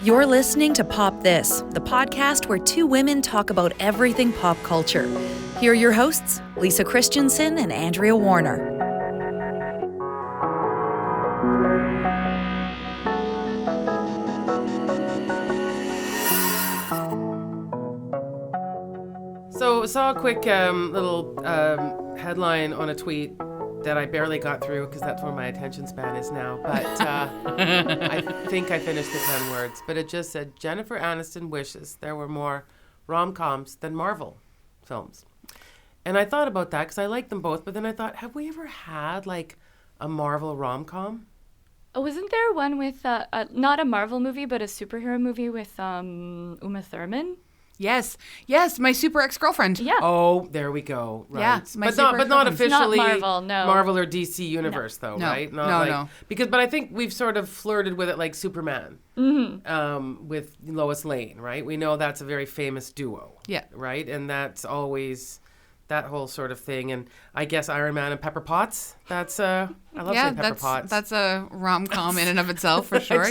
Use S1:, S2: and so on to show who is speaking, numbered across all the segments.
S1: You're listening to Pop This, the podcast where two women talk about everything pop culture. Here are your hosts, Lisa Christiansen and Andrea Warner.
S2: So I saw a quick little headline on a tweet that I barely got through because that's where my attention span is now. But I think I finished the 10 words. But it just said, Jennifer Aniston wishes there were more rom-coms than Marvel films. And I thought about that because I like them both. But then I thought, have we ever had like a Marvel rom-com?
S3: Oh, wasn't there one with, not a Marvel movie, but a superhero movie with Uma Thurman?
S4: Yes, my super ex-girlfriend.
S3: Yeah.
S2: Oh, there we go. Right.
S4: Yeah,
S2: but not officially
S3: not Marvel, no.
S2: Marvel or DC universe though,
S4: No.
S2: right?
S4: No.
S2: But I think we've sort of flirted with it like Superman, with Lois Lane, right? We know that's a very famous duo.
S4: Yeah.
S2: Right, and that's always that whole sort of thing. And I guess Iron Man and Pepper Potts. That's I love saying Pepper Potts.
S4: That's a rom-com in and of itself for sure.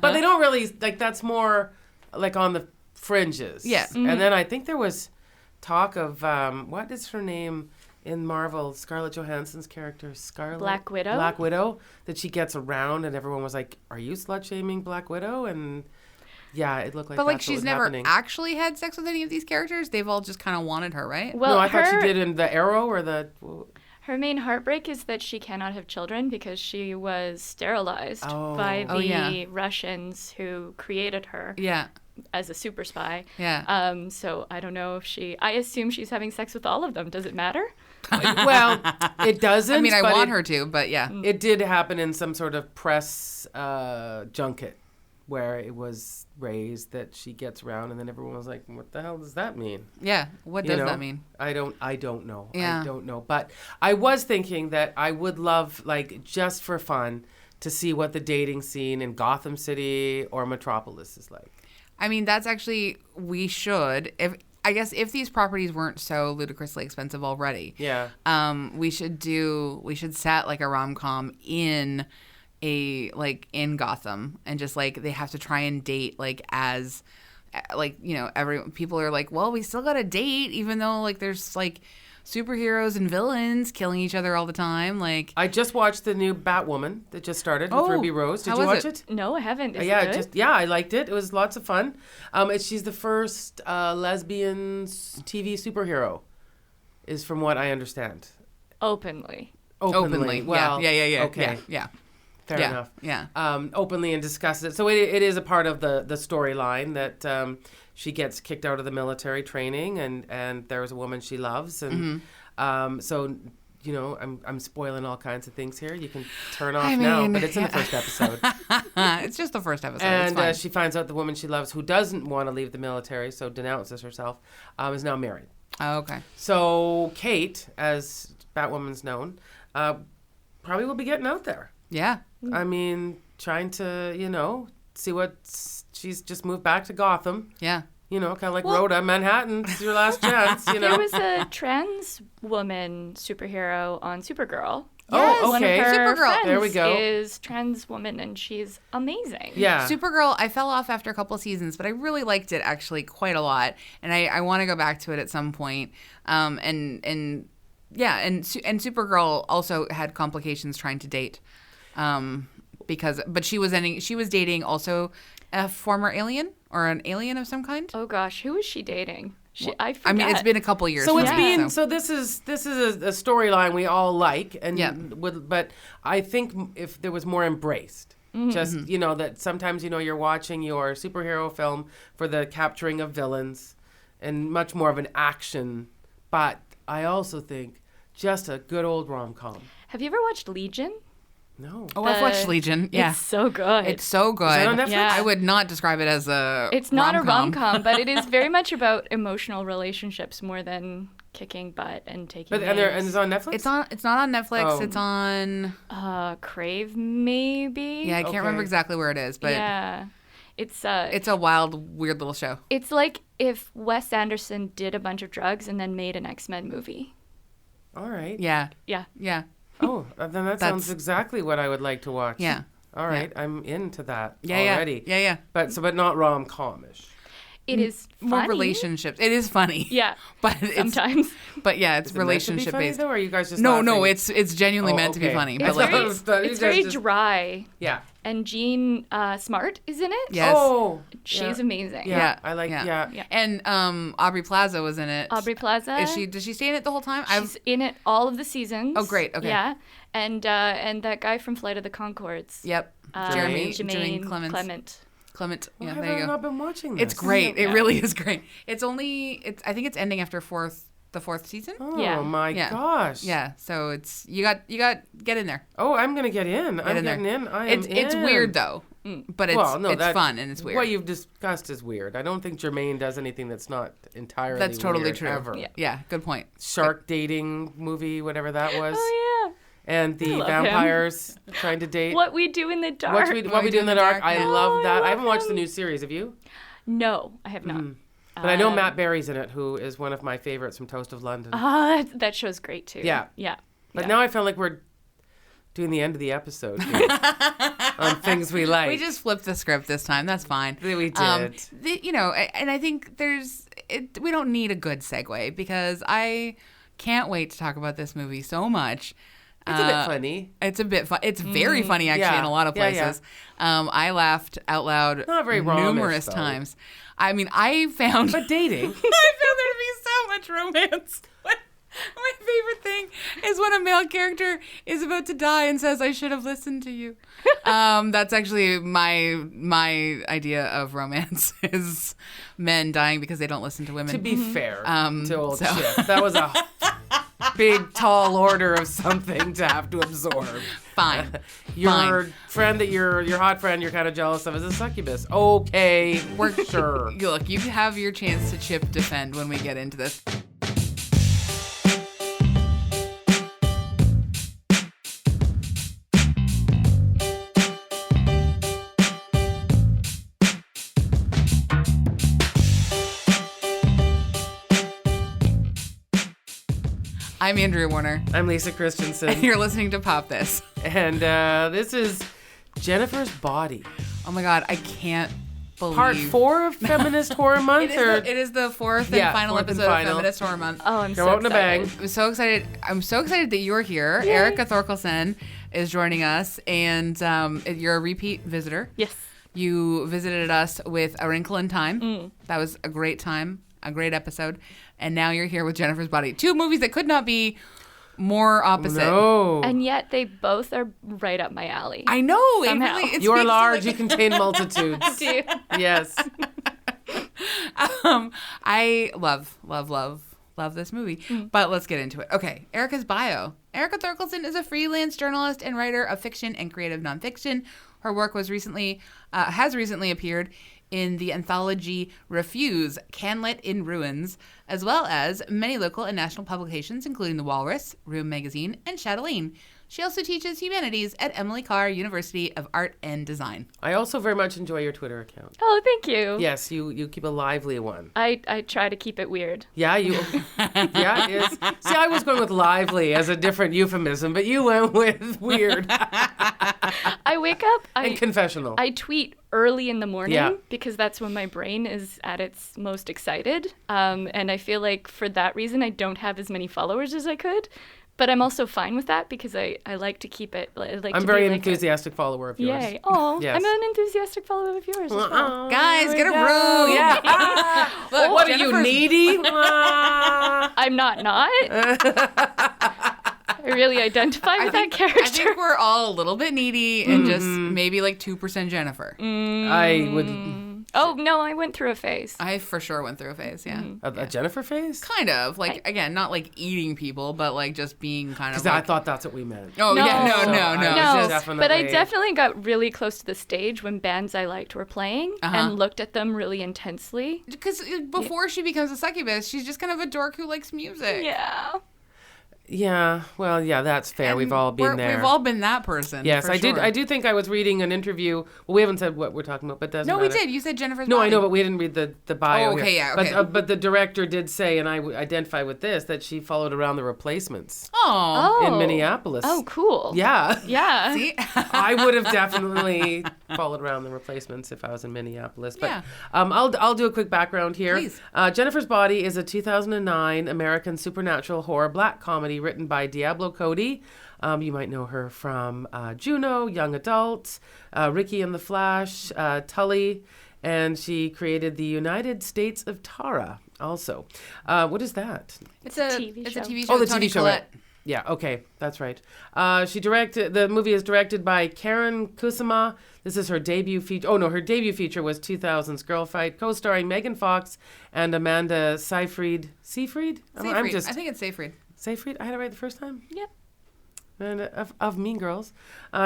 S2: But they don't really like. That's more like on the fringes.
S4: Yeah.
S2: And then I think there was talk of what is her name in Marvel, Scarlett Johansson's character,
S3: Black Widow.
S2: Black Widow, that she gets around and everyone was like, are you slut shaming Black Widow? And yeah, it looked like
S4: but like
S2: that's what
S4: she's
S2: was
S4: never
S2: happening.
S4: actually had sex with any of these characters. They've all just kind of wanted her, right?
S3: Well,
S2: no, I thought she did in the Arrow or the...
S3: Her main heartbreak is that she cannot have children because she was sterilized by the Russians who created her.
S4: Yeah.
S3: As a super spy.
S4: Yeah.
S3: So I don't know if I assume she's having sex with all of them. Does it matter?
S2: Well, it doesn't.
S4: I mean, I want her to, but yeah.
S2: It did happen in some sort of press junket where it was raised that she gets around and then everyone was like, what the hell does that mean?
S4: Yeah. What does that mean?
S2: I don't know.
S4: Yeah.
S2: I don't know. But I was thinking that I would love, like, just for fun, to see what the dating scene in Gotham City or Metropolis is like.
S4: I mean, that's actually, we should, if these properties weren't so ludicrously expensive already.
S2: Yeah.
S4: We should set like a rom-com in Gotham and just like, they have to try and date like as, like, you know, people are like, well, we still got to date even though like there's like superheroes and villains killing each other all the time. Like,
S2: I just watched the new Batwoman that just started with Ruby Rose. Did you watch it?
S3: No, I haven't. Is it good?
S2: I liked it. It was lots of fun. She's the first lesbian TV superhero, is from what I understand.
S3: Openly.
S2: Well,
S4: yeah.
S2: Okay.
S4: Yeah.
S2: Fair enough.
S4: Yeah.
S2: Openly and discussed it. So it is a part of the storyline that she gets kicked out of the military training and there's a woman she loves. And so, you know, I'm spoiling all kinds of things here. You can turn off now, but it's in the first episode.
S4: It's just the first episode.
S2: And she finds out the woman she loves, who doesn't want to leave the military, so denounces herself, is now married.
S4: Oh, okay.
S2: So Kate, as Batwoman's known, probably will be getting out there.
S4: Yeah.
S2: I mean, trying to, you know, see what she's just moved back to Gotham.
S4: Yeah.
S2: You know, kind of like Rhoda, Manhattan's your last chance, you know.
S3: There was a trans woman superhero on Supergirl.
S2: Yes. Oh, okay.
S3: One of her
S4: Supergirl.
S3: friends
S2: There we go.
S3: is trans woman, and she's amazing.
S2: Yeah.
S4: Supergirl, I fell off after a couple of seasons, but I really liked it actually quite a lot, and I want to go back to it at some point. And Supergirl also had complications trying to date, but she was dating also a former alien or an alien of some kind.
S3: Oh gosh, who was she dating? I forget.
S4: I mean, it's been a couple years.
S2: So this is a storyline we all like, but I think if there was more embraced, just you know that sometimes you know you're watching your superhero film for the capturing of villains, and much more of an action. But I also think just a good old rom-com.
S3: Have you ever watched Legion?
S2: No.
S4: Oh, I've watched Legion. Yeah.
S3: It's so good.
S4: It's so good.
S2: Is that on Netflix?
S3: Yeah.
S4: I would not describe it as a
S3: It's not
S4: rom-com.
S3: a rom-com, but it is very much about emotional relationships more than kicking butt and taking
S2: And
S3: names.
S2: it's on Netflix?
S4: It's not on Netflix.
S2: Oh.
S4: It's on...
S3: Crave, maybe?
S4: Yeah, I can't remember exactly where it is, but
S3: yeah. It's
S4: a wild, weird little show.
S3: It's like if Wes Anderson did a bunch of drugs and then made an X-Men movie.
S2: All right.
S4: Yeah.
S3: Yeah.
S4: Yeah.
S2: Oh, then that sounds exactly what I would like to watch.
S4: Yeah.
S2: All right, I'm into that
S4: Yeah,
S2: already.
S4: Yeah.
S2: But not rom-com-ish.
S3: It is funny.
S4: More relationships. It is funny.
S3: Yeah.
S4: But
S3: sometimes.
S4: But yeah, it's
S2: Is it meant to be
S4: relationship
S2: funny,
S4: based.
S2: though, or are you guys just
S4: No,
S2: laughing?
S4: it's genuinely meant to be
S2: okay.
S4: funny.
S3: It's
S4: But like,
S3: very dry.
S2: Yeah.
S3: And Jean Smart is in it.
S4: Yes.
S2: Oh.
S3: She's amazing.
S2: Yeah. I like. Yeah.
S4: And Aubrey Plaza was in it.
S3: Aubrey Plaza.
S4: Does she stay in it the whole time?
S3: She's in it all of the seasons.
S4: Oh, great. Okay.
S3: Yeah. And that guy from Flight of the Conchords.
S4: Yep.
S3: Jermaine
S4: Clement.
S2: Why
S4: Yeah,
S2: have
S4: there you
S2: I
S4: go.
S2: not been watching this?
S4: It's great. It
S3: Yeah.
S4: really is great. I think it's ending after the fourth season.
S2: Oh
S3: Yeah.
S2: my gosh.
S4: Yeah. So it's you got get in there.
S2: Oh, I'm gonna get in. I'm
S4: in there.
S2: getting in. I am
S4: It's weird though, but it's fun and it's weird.
S2: What you've discussed is weird. I don't think Jermaine does anything that's not entirely
S4: That's totally
S2: weird
S4: true.
S2: ever.
S4: Yeah. Good point.
S2: Shark dating movie, whatever that was.
S3: Oh, yeah.
S2: And the
S3: love
S2: vampires trying to date.
S3: What We Do in the Dark.
S2: What we do in the dark. I love that.
S3: I
S2: I haven't
S3: love
S2: watched the
S3: him.
S2: new series. Have you?
S3: No, I have not.
S2: But I know Matt Berry's in it, who is one of my favorites from Toast of London.
S3: That show's great too.
S2: Yeah.
S3: Yeah.
S2: But now I feel like we're doing the end of the episode here on things we like.
S4: We just flipped the script this time. That's fine.
S2: We did.
S4: And I think we don't need a good segue because I can't wait to talk about this movie so much.
S2: It's a bit funny.
S4: It's a bit fun. It's very funny, actually, in a lot of places. I laughed out loud
S2: Not very
S4: numerous
S2: Romish, though.
S4: times. I mean, I found...
S2: But dating.
S4: I found there to be so much romance. My favorite thing is when a male character is about to die and says, "I should have listened to you." That's actually my idea of romance is men dying because they don't listen to women.
S2: To be fair to old
S4: so-
S2: Chip, that was a big, tall order of something to have to absorb.
S4: Fine.
S2: Your friend that your hot friend you're kind of jealous of is a succubus. Okay, we're sure.
S4: Look, you have your chance to Chip defend when we get into this. I'm Andrea Warner.
S2: I'm Lisa
S4: And
S2: Christiansen,
S4: you're listening to Pop This.
S2: and this is Jennifer's Body,
S4: Oh my God, I can't believe.
S2: part 4 of Feminist Horror Month.
S4: It is the fourth and final
S2: fourth and
S4: episode
S2: final.
S4: of Feminist Horror Month.
S3: Oh, I'm
S2: Go
S3: so
S2: out in a bang.
S3: excited.
S4: I'm so excited. I'm so excited that you're here. Erika Thorkelson is joining us, and you're a repeat visitor.
S3: Yes.
S4: You visited us with A Wrinkle in Time. That was a great time, a great episode. And now you're here with Jennifer's Body. 2 movies that could not be more opposite.
S2: No.
S3: And yet they both are right up my alley.
S4: I know.
S3: Somehow.
S4: It
S2: You are
S4: speaks to,
S2: large,
S4: like-
S2: you contain multitudes.
S3: Do.
S2: Yes.
S4: I love this movie. But let's get into it. Okay, Erika's bio. Erika Thorkelson is a freelance journalist and writer of fiction and creative nonfiction. Her work has recently appeared in the anthology Refuse, Canlit in Ruins, as well as many local and national publications, including The Walrus, Room Magazine, and Chatelaine. She also teaches humanities at Emily Carr University of Art and Design.
S2: I also very much enjoy your Twitter account.
S3: Oh, thank you.
S2: Yes, you keep a lively one.
S3: I try to keep it weird.
S2: Yeah, yeah, it is. See, I was going with lively as a different euphemism, but you went with weird
S3: I wake up,
S2: and confessional.
S3: I tweet early in the morning
S2: Yeah.
S3: because that's when my brain is at its most excited. And I feel like for that reason, I don't have as many followers as I could. But I'm also fine with that because I like to keep it.
S2: I'm very enthusiastic follower of yours.
S3: Yay. Oh,
S2: Yes.
S3: I'm an enthusiastic follower of yours as well.
S4: Guys, get a room!
S2: Yeah. Look, what are you,
S4: Jennifer's-
S2: needy?
S3: I'm not. I really identify with that character.
S4: I think we're all a little bit needy and just maybe like 2% Jennifer.
S2: I would.
S3: Oh, no, I went through a phase.
S4: I for sure went through a phase, yeah.
S2: A Jennifer phase?
S4: Kind of. Like, again, not like eating people, but like just being kind of
S2: Because I
S4: like...
S2: thought that's what we meant.
S4: Oh,
S3: No.
S4: yeah, no.
S3: No,
S4: Just,
S3: but I definitely got really close to the stage when bands I liked were playing and looked at them really intensely.
S4: because before she becomes a succubus, she's just kind of a dork who likes music.
S3: Yeah.
S2: Yeah, well, yeah, that's fair.
S4: And
S2: We've all been there.
S4: We've all been that person.
S2: Yes,
S4: for
S2: I
S4: sure.
S2: did. I do think I was reading an interview. Well, we haven't said what we're talking about, but it doesn't
S4: No,
S2: matter.
S4: we did. You said Jennifer's
S2: No,
S4: body.
S2: I know, but we didn't read the bio.
S4: Oh, okay,
S2: here.
S4: yeah, okay.
S2: But the director did say, and I identify with this, that she followed around the replacements
S4: Oh.
S2: in Minneapolis.
S3: Oh, cool.
S2: Yeah.
S3: Yeah.
S4: See?
S2: I would have definitely followed around the replacements if I was in Minneapolis. But
S4: Yeah.
S2: I'll do a quick background here.
S4: Please.
S2: Jennifer's Body is a 2009 American supernatural horror black comedy written by Diablo Cody. You might know her from Juno, Young Adult, Ricky and the Flash, Tully, and she created the United States of Tara also. What is that?
S4: It's a
S3: TV show.
S4: TV show.
S2: Oh, the
S4: with Toni
S2: TV show.
S4: Collette.
S2: Right. Yeah, okay, that's right. The movie is directed by Karen Kusama. This is her debut feature. Oh, no, her debut feature was 2000's Girl Fight, co-starring Megan Fox and Amanda Seyfried. Seyfried?
S4: I think it's Seyfried.
S2: Seyfried? I had it right the first time?
S3: Yep.
S2: And of Mean Girls.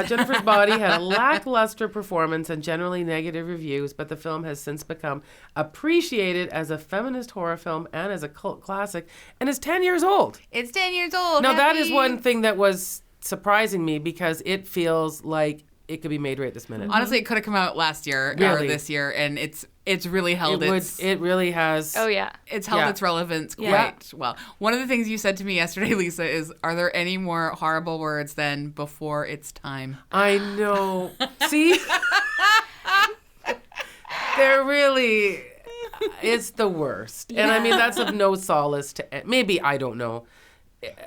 S2: Jennifer's Body had a lackluster performance and generally negative reviews, but the film has since become appreciated as a feminist horror film and as a cult classic, and is 10 years old.
S4: It's 10 years old.
S2: Now, that
S4: Happy-
S2: is one thing that was surprising me because it feels like it could be made right this minute.
S4: Honestly, it could have come out last year or
S2: Really?
S4: this year, and it's really held
S2: It really has.
S3: Oh, yeah.
S4: it's held
S2: Yeah.
S4: its relevance quite
S2: Yeah.
S4: well. One of the things you said to me yesterday, Lisa, is, are there any more horrible words than before it's time?
S2: I know. See? They're really. It's the worst. And I mean, that's of no solace to. Maybe, I don't know.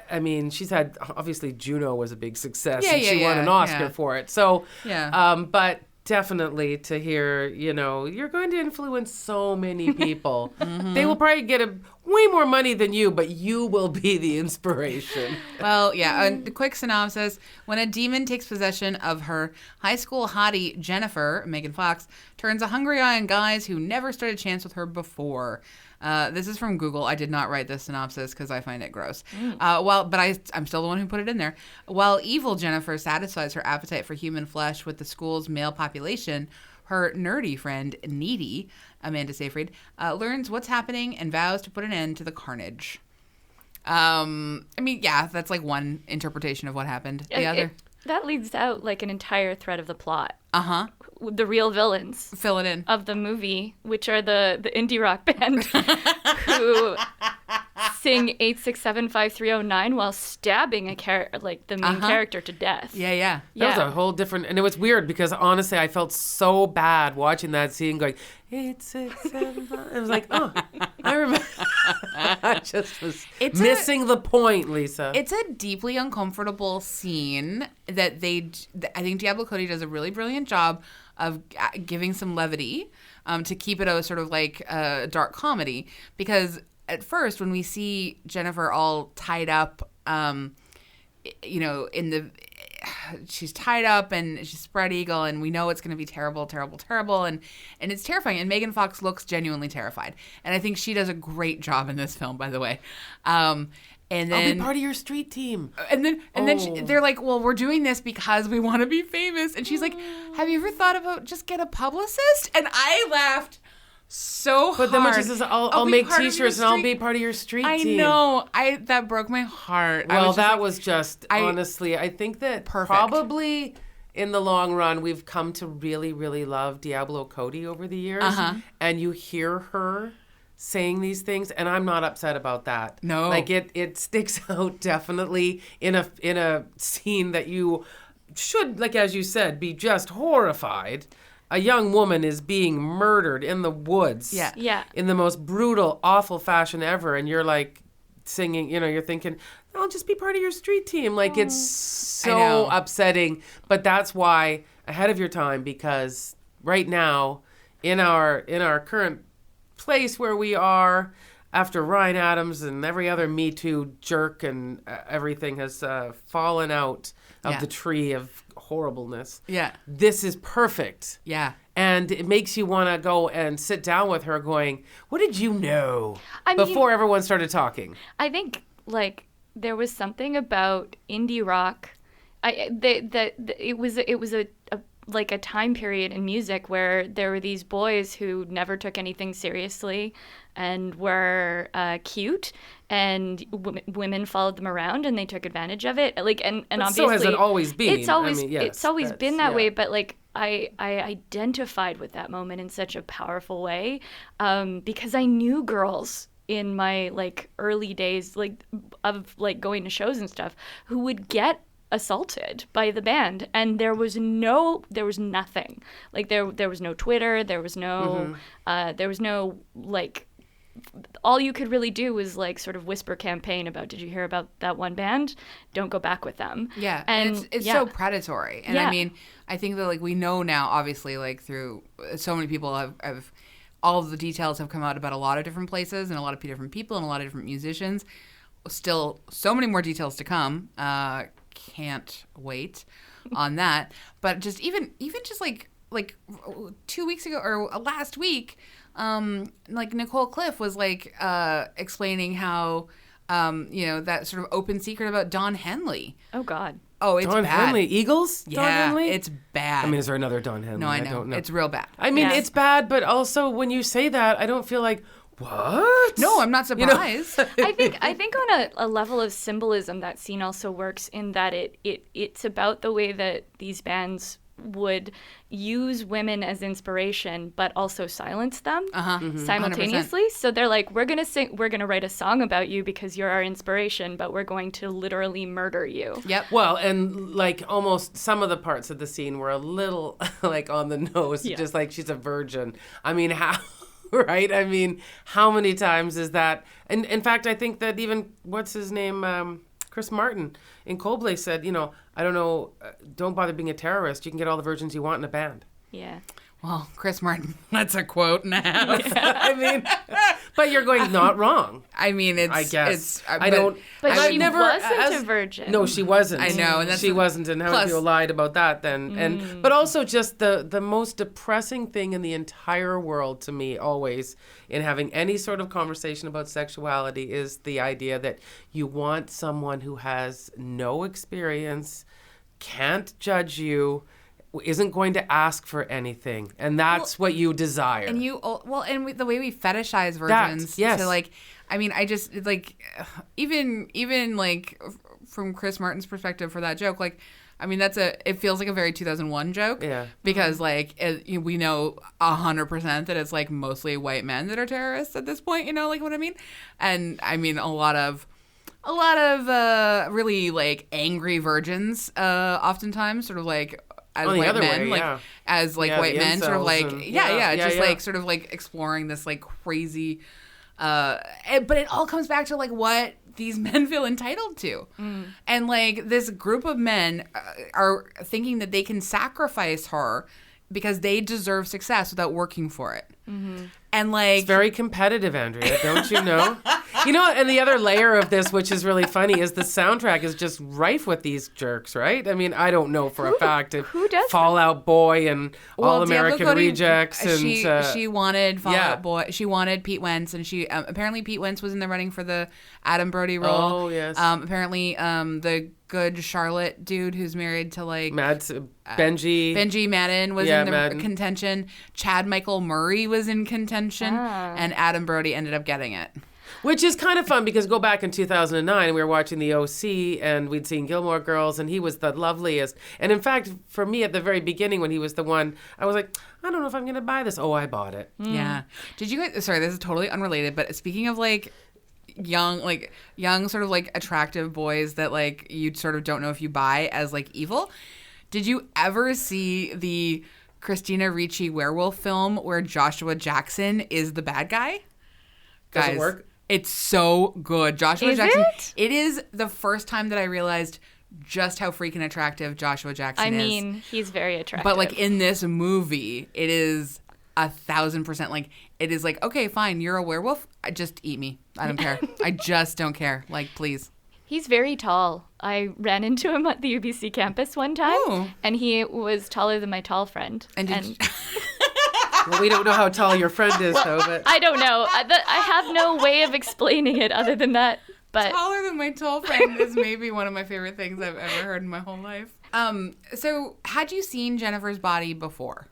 S2: I mean, she's had, obviously, Juno was a big success.
S4: Yeah,
S2: and she won an Oscar for it. So,
S4: Yeah.
S2: But definitely to hear, you're going to influence so many people. They will probably get way more money than you, but you will be the inspiration.
S4: Well, yeah, a quick synopsis. When a demon takes possession of her high school hottie, Jennifer, Megan Fox, turns a hungry eye on guys who never stood a chance with her before. This is from Google. I did not write this synopsis because I find it gross. I'm still the one who put it in there. While evil Jennifer satisfies her appetite for human flesh with the school's male population, her nerdy friend, Needy, Amanda Seyfried, learns what's happening and vows to put an end to the carnage. That's like one interpretation of what happened. The other?
S3: That leaves out like an entire thread of the plot.
S4: Uh-huh.
S3: The real villains
S4: Fill it in.
S3: of the movie, which are the indie rock band who sing 8675309 while stabbing the main character to death.
S4: Yeah.
S2: That was a whole different, and it was weird because honestly, I felt so bad watching that scene going, 867. I was like, oh, I remember. I just was missing the point, Lisa.
S4: It's a deeply uncomfortable scene that I think Diablo Cody does a really brilliant job of giving some levity to keep it a sort of like a dark comedy. Because at first, when we see Jennifer all tied up, she's tied up and she's spread eagle, and we know it's going to be terrible, terrible, terrible, and it's terrifying. And Megan Fox looks genuinely terrified, and I think she does a great job in this film, by the way. And then
S2: I'll be part of your street team.
S4: And then they're like, well, we're doing this because we want to be famous. And she's like, have you ever thought about just get a publicist? And I laughed so hard.
S2: But then when she says, I'll
S4: be
S2: make
S4: part of your
S2: T-shirts and I'll
S4: street-
S2: be part of your street
S4: I
S2: team.
S4: know. That broke my heart.
S2: Well,
S4: I
S2: honestly, I think that
S4: Perfect.
S2: probably in the long run, we've come to really, really love Diablo Cody over the years. And you hear her saying these things, and I'm not upset about that.
S4: No.
S2: Like it sticks out definitely in a scene that you should, like as you said, be just horrified. A young woman is being murdered in the woods.
S3: Yeah.
S2: In the most brutal, awful fashion ever, and you're like singing, you're thinking, I'll just be part of your street team. Like it's so upsetting, but that's why ahead of your time, because right now in our current place where we are after Ryan Adams and every other Me Too jerk and everything has fallen out of the tree of horribleness.
S4: Yeah.
S2: This is perfect.
S4: Yeah.
S2: And it makes you want to go and sit down with her going, what did you know?
S3: I mean,
S2: before everyone started talking.
S3: I think there was something about indie rock. It was a like a time period in music where there were these boys who never took anything seriously and were cute, and women followed them around and they took advantage of it. Like, and obviously,
S2: so has it always been.
S3: It's always
S2: yes,
S3: it's always been that
S2: yeah.
S3: way. But like, I identified with that moment in such a powerful way, because I knew girls in my like early days, like of like going to shows and stuff, who would get assaulted by the band, and there was nothing. Like there was no Twitter, there was no like, all you could really do was like sort of whisper campaign about, did you hear about that one band? Don't go back with them.
S4: Yeah,
S3: and
S4: it's so predatory. And
S3: Yeah.
S4: I mean, I think that like we know now, obviously, like through so many people have all of the details have come out about a lot of different places and a lot of different people and a lot of different musicians. Still, so many more details to come. Can't wait on that. But just even just like 2 weeks ago or last week, like Nicole Cliff was like explaining how that sort of open secret about Don Henley.
S3: Oh God.
S4: Oh, it's
S2: Don
S4: bad.
S2: Henley, Eagles?
S4: Yeah,
S2: Don Henley?
S4: it's bad.
S2: I mean, is there another Don Henley?
S4: No, I know.
S2: don't know.
S4: It's real bad.
S2: I mean,
S3: Yeah.
S2: it's bad, but also when you say that, I don't feel like, what?
S4: No, I'm not surprised.
S3: I think on a level of symbolism, that scene also works in that it's about the way that these bands would use women as inspiration, but also silence them simultaneously.
S4: 100%.
S3: So they're like, we're gonna write a song about you because you're our inspiration, but we're going to literally murder you.
S4: Yep.
S2: Well, and like almost some of the parts of the scene were a little like on the nose,
S3: Yeah.
S2: just like she's a virgin. I mean, how, right? I mean, how many times is that? And in fact, I think that even, what's his name? Chris Martin in Coldplay said, I don't know, don't bother being a terrorist. You can get all the virgins you want in a band.
S3: Yeah.
S4: Well, Chris Martin, that's a quote and a half.
S2: I mean, but you're going not wrong.
S4: I mean, it's.
S2: I guess.
S4: It's,
S2: I don't.
S3: But
S2: I've
S3: she
S2: never,
S3: wasn't a virgin.
S2: No, she wasn't.
S4: I know, and that's
S2: she wasn't, and how many
S4: plus-
S2: people lied about that then? And but also just the most depressing thing in the entire world to me, always in having any sort of conversation about sexuality, is the idea that you want someone who has no experience, can't judge you, isn't going to ask for anything, and that's what you desire.
S4: And the way we fetishize virgins.
S2: yes.
S4: To like, I mean, I just like, even like from Chris Martin's perspective for that joke, like, I mean, it feels like a very 2001 joke.
S2: Yeah.
S4: Because like we know 100% that it's like mostly white men that are terrorists at this point. You know, like what I mean? And I mean a lot of really like angry virgins, oftentimes sort of like. As
S2: On the
S4: white
S2: other
S4: way,
S2: like,
S4: yeah. As like
S2: Yeah,
S4: white
S2: the
S4: men, sort of
S2: incels
S4: like
S2: and-
S4: just like sort of like exploring this like crazy, but it all comes back to like what these men feel entitled to, and like this group of men are thinking that they can sacrifice her because they deserve success without working for it, and like
S2: It's very competitive, Andrea, don't you know? And the other layer of this, which is really funny, is the soundtrack is just rife with these jerks, right? I mean, I don't know for a fact if
S3: who does
S2: Fall Out Boy and All American
S4: Diablo Cody,
S2: Rejects and
S4: she wanted Fall
S2: yeah.
S4: Out Boy. She wanted Pete Wentz, and she apparently Pete Wentz was in the running for the Adam Brody role.
S2: Oh, yes.
S4: Apparently, the good Charlotte dude who's married to like
S2: Benji
S4: Madden was
S2: Yeah,
S4: in the
S2: Madden.
S4: contention. Chad Michael Murray was in contention, and Adam Brody ended up getting it.
S2: Which is kind of fun because go back in 2009, we were watching the OC and we'd seen Gilmore Girls and he was the loveliest. And in fact, for me at the very beginning when he was the one, I was like, I don't know if I'm going to buy this. Oh, I bought it.
S4: Yeah. Did you guys? Sorry, this is totally unrelated. But speaking of like young sort of like attractive boys that like you sort of don't know if you buy as like evil, did you ever see the Christina Ricci werewolf film where Joshua Jackson is the bad guy?
S2: Does it
S4: Guys,
S2: work?
S4: It's so good. Joshua
S3: Is
S4: Jackson.
S3: it?
S4: It is the first time that I realized just how freaking attractive Joshua Jackson
S3: I
S4: is.
S3: mean, he's very attractive.
S4: But like in this movie, it is 1,000% like it is like, okay, fine, you're a werewolf. Just eat me. I don't care. I just don't care. Like, please.
S3: He's very tall. I ran into him at the UBC campus one time,
S4: Oh.
S3: and he was taller than my tall friend.
S4: And did
S2: Well, we don't know how tall your friend is, though. But
S3: I don't know. I have no way of explaining it other than that. But
S4: taller than my tall friend is maybe one of my favorite things I've ever heard in my whole life. So had you seen Jennifer's Body before?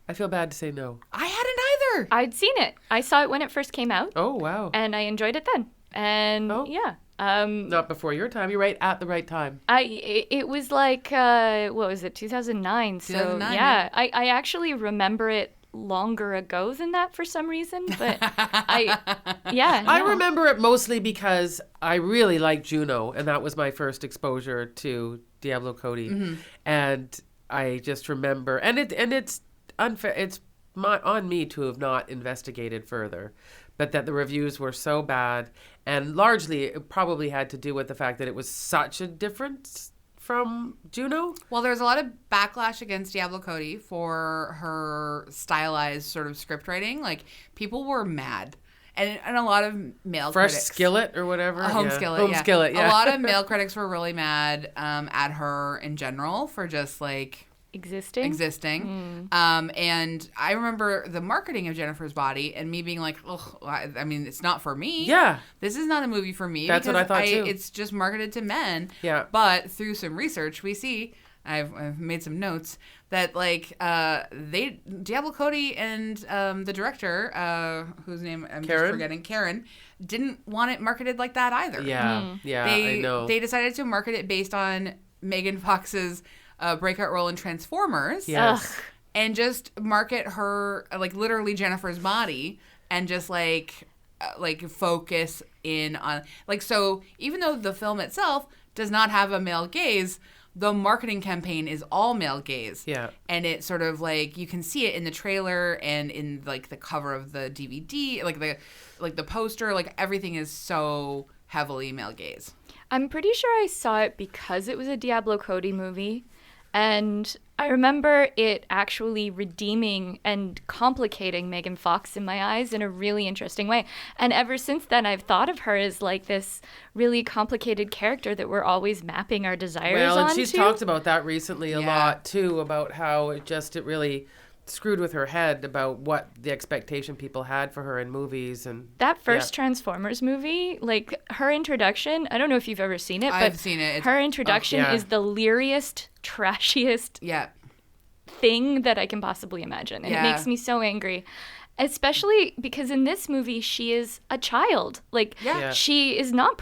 S2: I feel bad to say no.
S4: I hadn't either.
S3: I'd seen it. I saw it when it first came out.
S2: Oh, wow.
S3: And I enjoyed it then. And yeah.
S2: Not before your time. You're right at the right time.
S3: It was like, what was it, 2009? So
S4: 2009,
S3: yeah. I actually remember it longer ago than that for some reason. But
S2: I remember it mostly because I really liked Juno, and that was my first exposure to Diablo Cody.
S4: Mm-hmm.
S2: And I just remember, and it's unfair. It's on me to have not investigated further, but that the reviews were so bad, and largely it probably had to do with the fact that it was such a difference from Juno.
S4: Well, there's a lot of backlash against Diablo Cody for her stylized sort of script writing. Like, people were mad. And a lot of male
S2: Fresh
S4: critics.
S2: Skillet or whatever.
S4: Home Skillet, yeah.
S2: Skillet, yeah.
S4: A lot of male critics were really mad at her in general for just, like...
S3: Existing.
S4: And I remember the marketing of Jennifer's Body and me being like, ugh, I mean, it's not for me.
S2: Yeah.
S4: This is not a movie for me.
S2: That's what I thought, too.
S4: It's just marketed to men.
S2: Yeah.
S4: But through some research, we see, I've made some notes, that, like, Diablo Cody and the director, whose name I'm just forgetting, Karen, didn't want it marketed like that either.
S2: Yeah, I know.
S4: They decided to market it based on Megan Fox's breakout role in Transformers.
S2: Yes.
S4: And just market her, like, literally Jennifer's Body, and just, like focus in on, like, so even though the film itself does not have a male gaze, the marketing campaign is all male gaze.
S2: Yeah.
S4: And it sort of, like, you can see it in the trailer and in, like, the cover of the DVD, like the poster, like, everything is so heavily male gaze.
S3: I'm pretty sure I saw it because it was a Diablo Cody movie. And I remember it actually redeeming and complicating Megan Fox in my eyes in a really interesting way. And ever since then, I've thought of her as like this really complicated character that we're always mapping our desires onto.
S2: And she's talked about that recently a lot, too, about how it really screwed with her head about what the expectation people had for her in movies. And
S3: that first Transformers movie, like, her introduction, I don't know if you've ever seen it,
S4: I've
S3: but
S4: seen it.
S3: Her introduction is the leeriest, trashiest thing that I can possibly imagine. And it makes me so angry. Especially because in this movie, she is a child. Like, she is not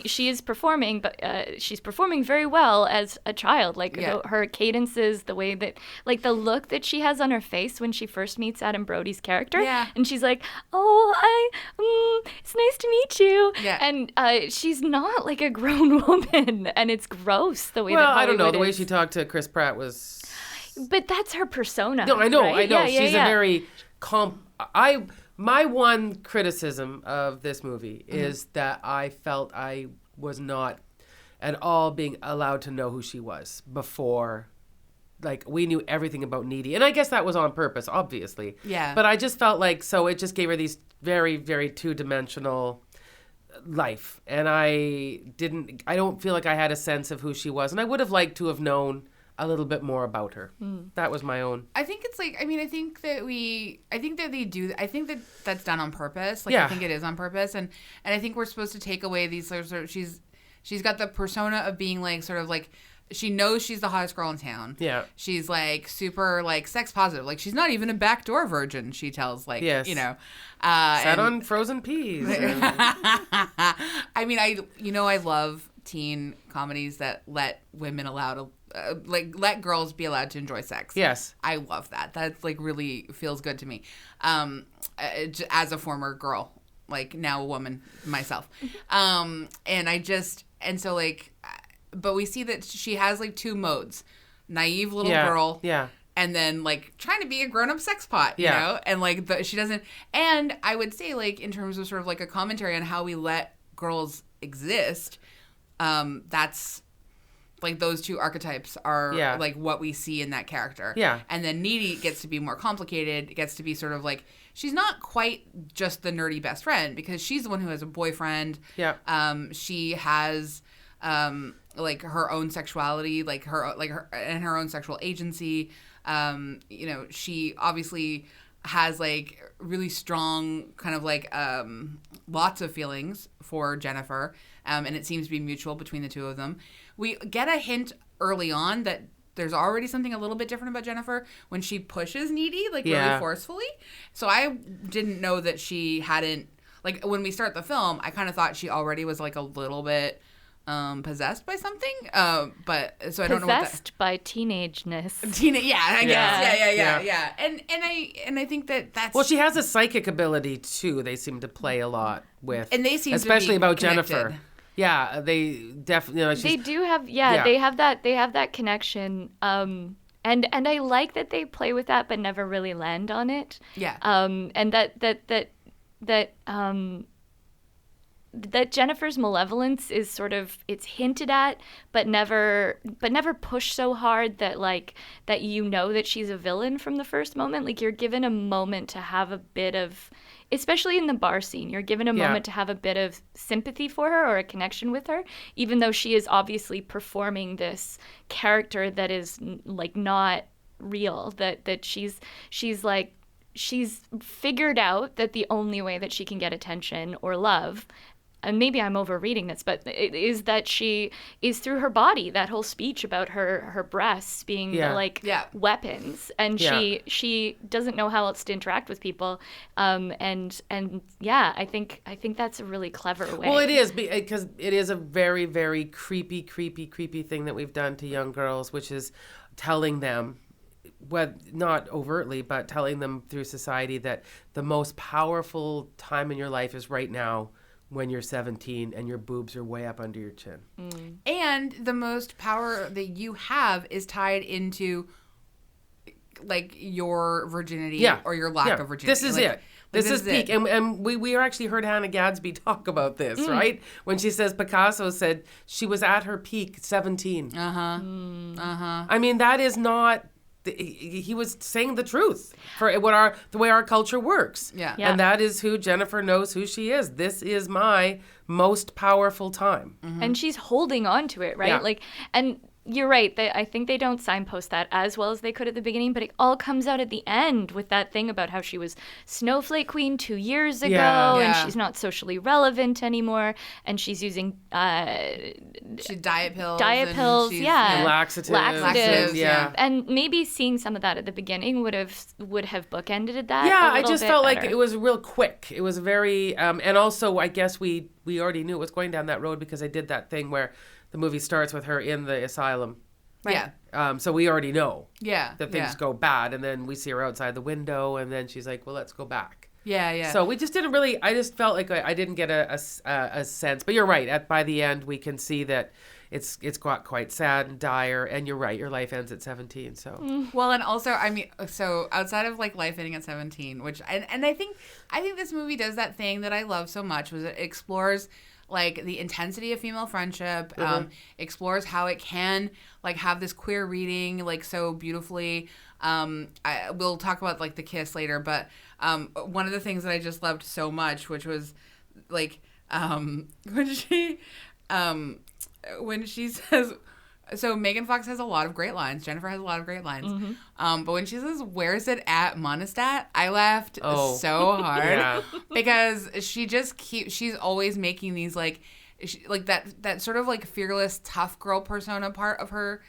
S3: she is performing, but she's performing very well as a child. Like, her cadences, the way that, like, the look that she has on her face when she first meets Adam Brody's character. Yeah. And she's like, it's nice to meet you. Yeah. And she's not, like, a grown woman. And it's gross the way that Hollywood
S2: I don't know. The
S3: is.
S2: way she talked to Chris Pratt was...
S3: But that's her persona.
S2: No, I know.
S3: Right?
S2: I know.
S3: Yeah,
S2: She's a very... My one criticism of this movie is that I felt I was not at all being allowed to know who she was before. Like, we knew everything about Needy. And I guess that was on purpose, obviously. Yeah. But I just felt like, so it just gave her these very, very two-dimensional life. And I don't feel like I had a sense of who she was. And I would have liked to have known a little bit more about her. That was my own.
S4: I think it's like, I think that that's done on purpose. Like, I think it is on purpose. And I think we're supposed to take away these sort of, she's got the persona of being like, sort of like, she knows she's the hottest girl in town. Yeah. She's like super like sex positive. Like, she's not even a backdoor virgin, she tells, like, you know.
S2: Sat on frozen peas.
S4: I love teen comedies that let women let girls be allowed to enjoy sex. Yes. I love that. That's, like, really feels good to me. As a former girl, like, now a woman myself. But we see that she has, like, two modes. Naive little girl. Yeah. And then, like, trying to be a grown-up sex pot, you know? And, like, she doesn't... And I would say, like, in terms of sort of, like, a commentary on how we let girls exist, that's... Like, those two archetypes are, like, what we see in that character. Yeah. And then Needy gets to be more complicated, gets to be sort of, like, she's not quite just the nerdy best friend, because she's the one who has a boyfriend. Yeah. She has, like, her own sexuality, and her own sexual agency. She obviously has like really strong kind of like lots of feelings for Jennifer, and it seems to be mutual between the two of them. We get a hint early on that there's already something a little bit different about Jennifer when she pushes Needy like really forcefully. So I didn't know that she hadn't, like when we start the film, I kind of thought she already was like a little bit possessed by something, but so I don't know what
S3: possessed by teenageness.
S4: I guess. Yeah. And I think that's
S2: well, she has a psychic ability too. They seem to play a lot with,
S4: and they seem
S2: especially
S4: to be
S2: about
S4: connected.
S2: Jennifer. Yeah, they definitely. You know,
S3: They do have, they have that connection. And I like that they play with that, but never really land on it.
S4: Yeah.
S3: And that Jennifer's malevolence is sort of, it's hinted at, but never pushed so hard that like that that she's a villain from the first moment. Like you're given a moment to have a bit of, especially in the bar scene, you're given a moment to have a bit of sympathy for her or a connection with her, even though she is obviously performing this character that is like not real, that she's figured out that the only way that she can get attention or love, and maybe I'm overreading this, but it is that she is through her body. That whole speech about her breasts being the weapons, and she doesn't know how else to interact with people. I think that's a really clever way.
S2: Well, it is because it is a very, very creepy thing that we've done to young girls, which is telling them, well, not overtly, but telling them through society that the most powerful time in your life is right now, when you're 17 and your boobs are way up under your chin.
S4: And the most power that you have is tied into like your virginity or your lack of virginity.
S2: This is it. This is peak. And we actually heard Hannah Gadsby talk about this, right? When she says Picasso said she was at her peak 17. I mean, that is not... He was saying the truth for the way our culture works. And that is who Jennifer knows who she is. This is my most powerful time.
S3: And she's holding on to it, right? Like, and you're right. I think they don't signpost that as well as they could at the beginning, but it all comes out at the end with that thing about how she was Snowflake Queen 2 years ago, and she's not socially relevant anymore, and she's using
S4: diet pills,
S3: and
S2: laxatives,
S3: and maybe seeing some of that at the beginning would have bookended that.
S2: Yeah, I just felt like it was real quick. It was very, and also I guess we already knew it was going down that road because I did that thing where the movie starts with her in the asylum.
S3: Right.
S2: Yeah. So we already know that things
S4: Yeah.
S2: go bad. And then we see her outside the window. And then she's like, well, let's go back.
S4: Yeah.
S2: So we just didn't really, I just felt like I didn't get a sense. But you're right. By the end, we can see that it's got quite sad and dire. And you're right. Your life ends at 17. So.
S4: Well, and also, I mean, so outside of like life ending at 17, which, and I think this movie does that thing that I love so much, was it explores like the intensity of female friendship, explores how it can like have this queer reading like so beautifully. We'll talk about like the kiss later, but one of the things that I just loved so much, which was like when she says, so Megan Fox has a lot of great lines. Jennifer has a lot of great lines. But when she says, "Where's it at, Monistat?" I laughed so hard because she's always making these like that sort of like fearless, tough girl persona part of her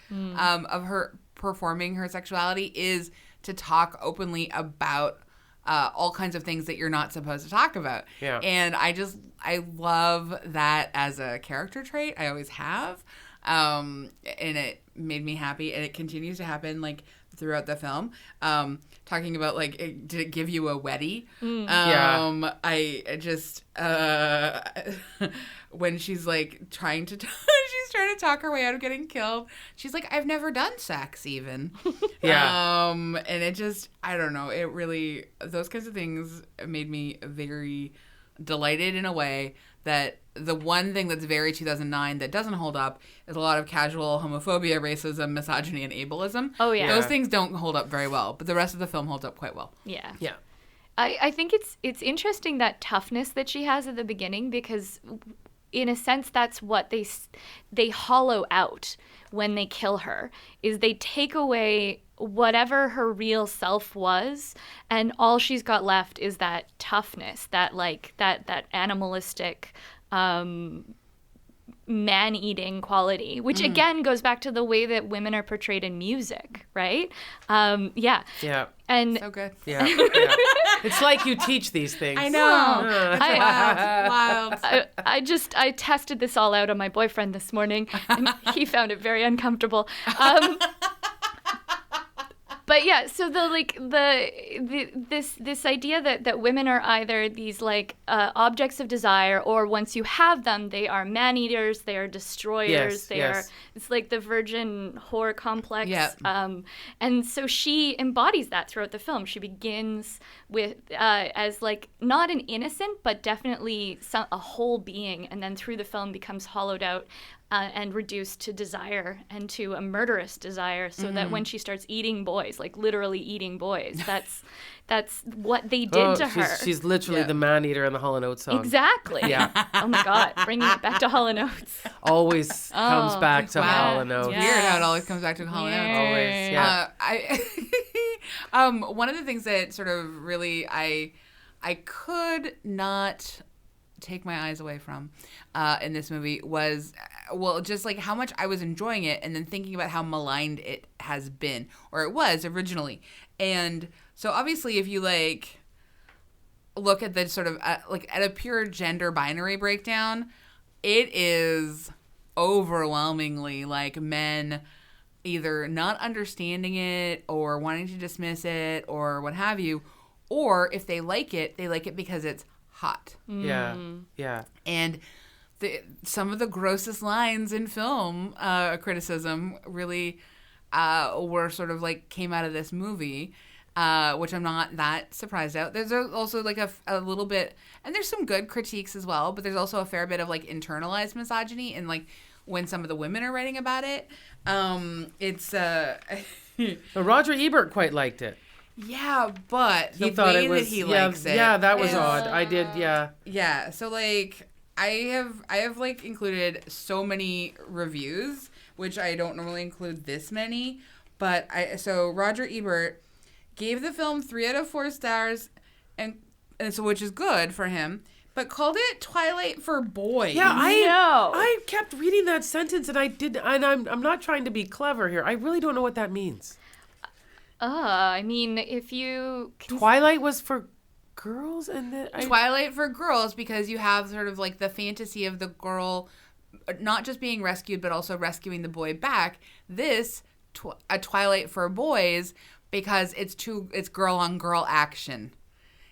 S4: performing her sexuality is to talk openly about all kinds of things that you're not supposed to talk about.
S2: Yeah.
S4: And I love that as a character trait. I always have. And it made me happy, and it continues to happen like throughout the film. Talking about like, did it give you a wetty? I just when she's like trying to talk her way out of getting killed, she's like, I've never done sex even. And it just, I don't know, it really, those kinds of things made me very delighted in a way that the one thing that's very 2009 that doesn't hold up is a lot of casual homophobia, racism, misogyny, and ableism.
S3: Oh, yeah.
S4: Those things don't hold up very well, but the rest of the film holds up quite well.
S3: Yeah.
S2: Yeah.
S3: I think it's interesting that toughness that she has at the beginning, because in a sense, that's what they hollow out when they kill her, is they take away whatever her real self was, and all she's got left is that toughness, that like that animalistic man-eating quality, which again goes back to the way that women are portrayed in music, right? Yeah. And
S4: So good.
S2: Yeah. It's like you teach these things.
S4: I know. Wild.
S3: I tested this all out on my boyfriend this morning, and he found it very uncomfortable. But yeah, so this idea that women are either these like objects of desire, or once you have them, they are man-eaters, they are destroyers, it's like the virgin whore complex.
S4: Yep.
S3: And so she embodies that throughout the film. She begins with as like not an innocent, but definitely a whole being, and then through the film becomes hollowed out. And reduced to desire, and to a murderous desire, so that when she starts eating boys, like literally eating boys, that's what they did to her.
S2: She's literally the man-eater in the Hall & Oates song.
S3: Exactly.
S2: Yeah.
S3: Oh my God, bringing it back to Hall & Oates.
S2: Always comes back to Hall & Oates.
S3: Yeah.
S4: Weird how it always comes back to Hall & Oates.
S2: Always, yeah.
S4: One of the things that sort of really I could not take my eyes away from in this movie was, well, just like how much I was enjoying it, and then thinking about how maligned it has been, or it was originally. And so obviously if you like look at the sort of like at a pure gender binary breakdown, it is overwhelmingly like men either not understanding it or wanting to dismiss it or what have you, or if they like it because it's hot.
S2: Yeah.
S4: And some of the grossest lines in film criticism really were sort of like came out of this movie, which I'm not that surprised at. There's also like a little bit, and there's some good critiques as well, but there's also a fair bit of like internalized misogyny in like when some of the women are writing about it. It's
S2: Roger Ebert quite liked it.
S4: Yeah, but
S2: He
S4: the
S2: thought
S4: way
S2: it was,
S4: that he likes it.
S2: Yeah, that was
S4: is-
S2: odd. I did, yeah.
S4: Yeah, so like I have like included so many reviews, which I don't normally include this many, but so Roger Ebert gave the film 3 out of 4 stars, and so which is good for him, but called it Twilight for boys.
S2: Yeah,
S3: No.
S2: I kept reading that sentence, and I'm not trying to be clever here. I really don't know what that means.
S3: I mean, if you
S2: Twilight was for girls, and then
S4: Twilight for girls, because you have sort of like the fantasy of the girl not just being rescued but also rescuing the boy back. This a Twilight for boys because it's girl on girl action.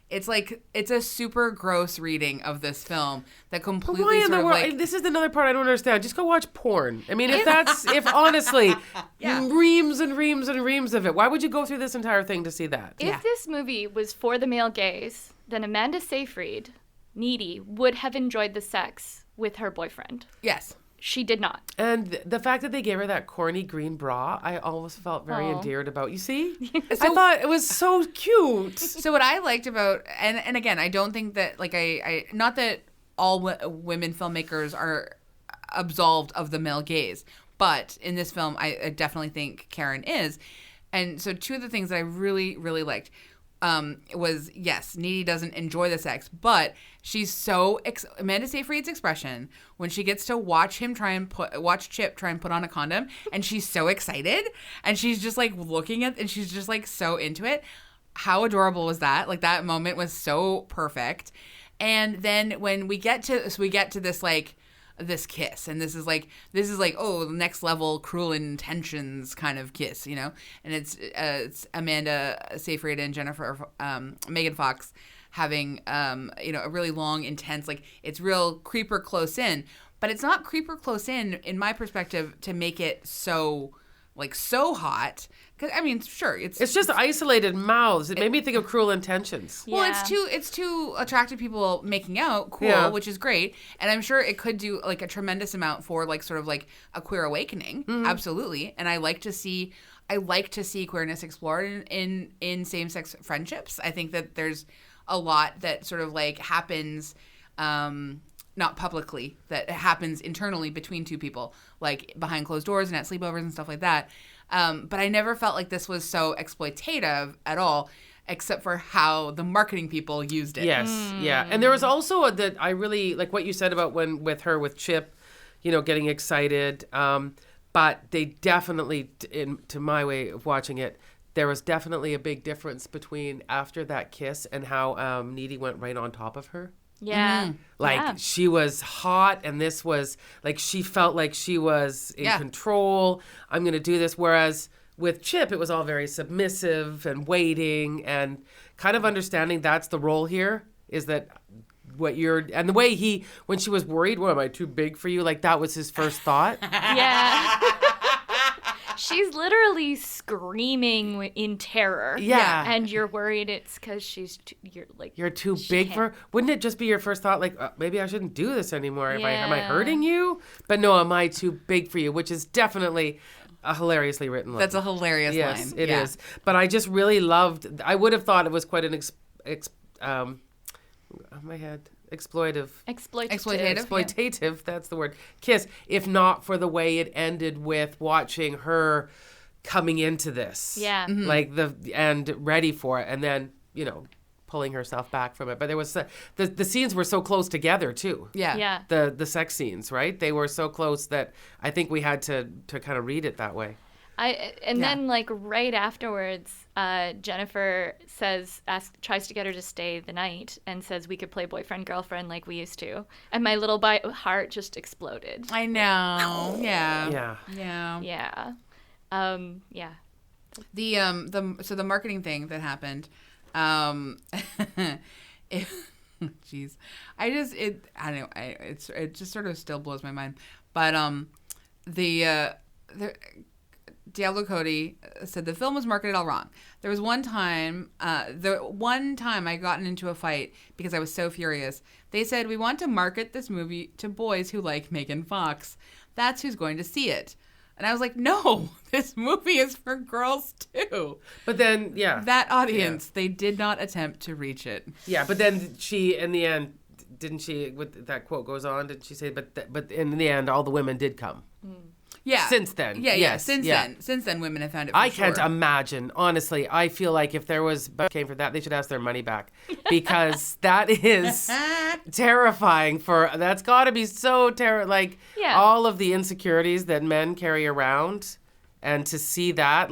S4: It's like it's a super gross reading of this film that completely
S2: why in
S4: sort
S2: the
S4: of
S2: world?
S4: like
S2: This is another part I don't understand. Just go watch porn. I mean, if honestly, reams and reams and reams of it, why would you go through this entire thing to see that?
S3: If this movie was for the male gaze, then Amanda Seyfried, Needy, would have enjoyed the sex with her boyfriend.
S4: yes.
S3: She did not.
S2: And the fact that they gave her that corny green bra, I always felt very endeared about. You see? I
S4: So-
S2: thought it was so cute.
S4: So what I liked about, and again, I don't think that like I not that all women filmmakers are absolved of the male gaze, but in this film, I definitely think Karen is. And so 2 of the things that I really, really liked was, yes, Needy doesn't enjoy the sex, but she's so Amanda Seyfried's expression when she gets to watch Chip try and put on a condom, and she's so excited, and she's just like looking at, and she's just like so into it. How adorable was that? Like that moment was so perfect. And then when we get to this like this kiss, and this is like oh, next level Cruel Intentions kind of kiss, you know, and it's Amanda Seyfried and Jennifer Megan Fox having a really long, intense, like it's real creeper close in, but it's not creeper close in my perspective to make it so hot. Because I mean, sure, it's
S2: just isolated mouths. It made me think of Cruel Intentions.
S4: Well,
S3: Yeah.
S4: it's two attractive people making out, cool,
S2: Yeah.
S4: which is great, and I'm sure it could do like a tremendous amount for like sort of like a queer awakening, absolutely. And I like to see queerness explored in same-sex friendships. I think that there's a lot that sort of like happens not publicly, that happens internally between two people, like behind closed doors and at sleepovers and stuff like that. But I never felt like this was so exploitative at all, except for how the marketing people used it.
S2: Yes, yeah. And there was also that I really like what you said about when with Chip, getting excited. But they definitely, to my way of watching it, there was definitely a big difference between after that kiss and how Needy went right on top of her.
S3: Yeah.
S2: She was hot, and this was like she felt like she was in control. I'm going to do this. Whereas with Chip, it was all very submissive and waiting and kind of understanding that's the role here is that and the way when she was worried, what am I too big for you? Like that was his first thought.
S3: Yeah. She's literally screaming in terror.
S2: Yeah.
S3: And you're worried it's because
S2: you're too big for her. Wouldn't it just be your first thought, like, maybe I shouldn't do this anymore? Am I hurting you? But no, am I too big for you? Which is definitely a hilariously written line.
S4: That's a hilarious line.
S2: Yes, it is. But I just really loved, I would have thought it was quite an exploitative, that's the word, kiss, if not for the way it ended with watching her coming into this.
S3: Yeah.
S2: Mm-hmm. And ready for it, and then, pulling herself back from it. But there was the scenes were so close together too.
S3: Yeah.
S2: The sex scenes, right? They were so close that I think we had to kind of read it that way.
S3: Then right afterwards, Jennifer tries to get her to stay the night and says we could play boyfriend girlfriend like we used to, and my little heart just exploded.
S4: I know. Yeah.
S3: Yeah.
S4: So the marketing thing that happened, jeez, I don't know, it just sort of still blows my mind, but the Diablo Cody said the film was marketed all wrong. There was one time I gotten into a fight because I was so furious. They said, we want to market this movie to boys who like Megan Fox. That's who's going to see it. And I was like, no, this movie is for girls too.
S2: But then,
S4: that audience, they did not attempt to reach it.
S2: Yeah, but then she, in the end, didn't she, with that quote goes on, did she say, but in the end, all the women did come?
S4: Yeah.
S2: Since then.
S4: Since then, women have found it for
S2: I
S4: sure.
S2: can't imagine. Honestly, I feel like if there was came for that, they should ask their money back. Because that is terrifying that's got to be so terrifying. All of the insecurities that men carry around, and to see that,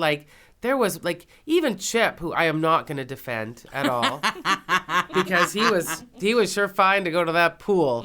S2: there was, even Chip, who I am not going to defend at all, because he was sure fine to go to that pool.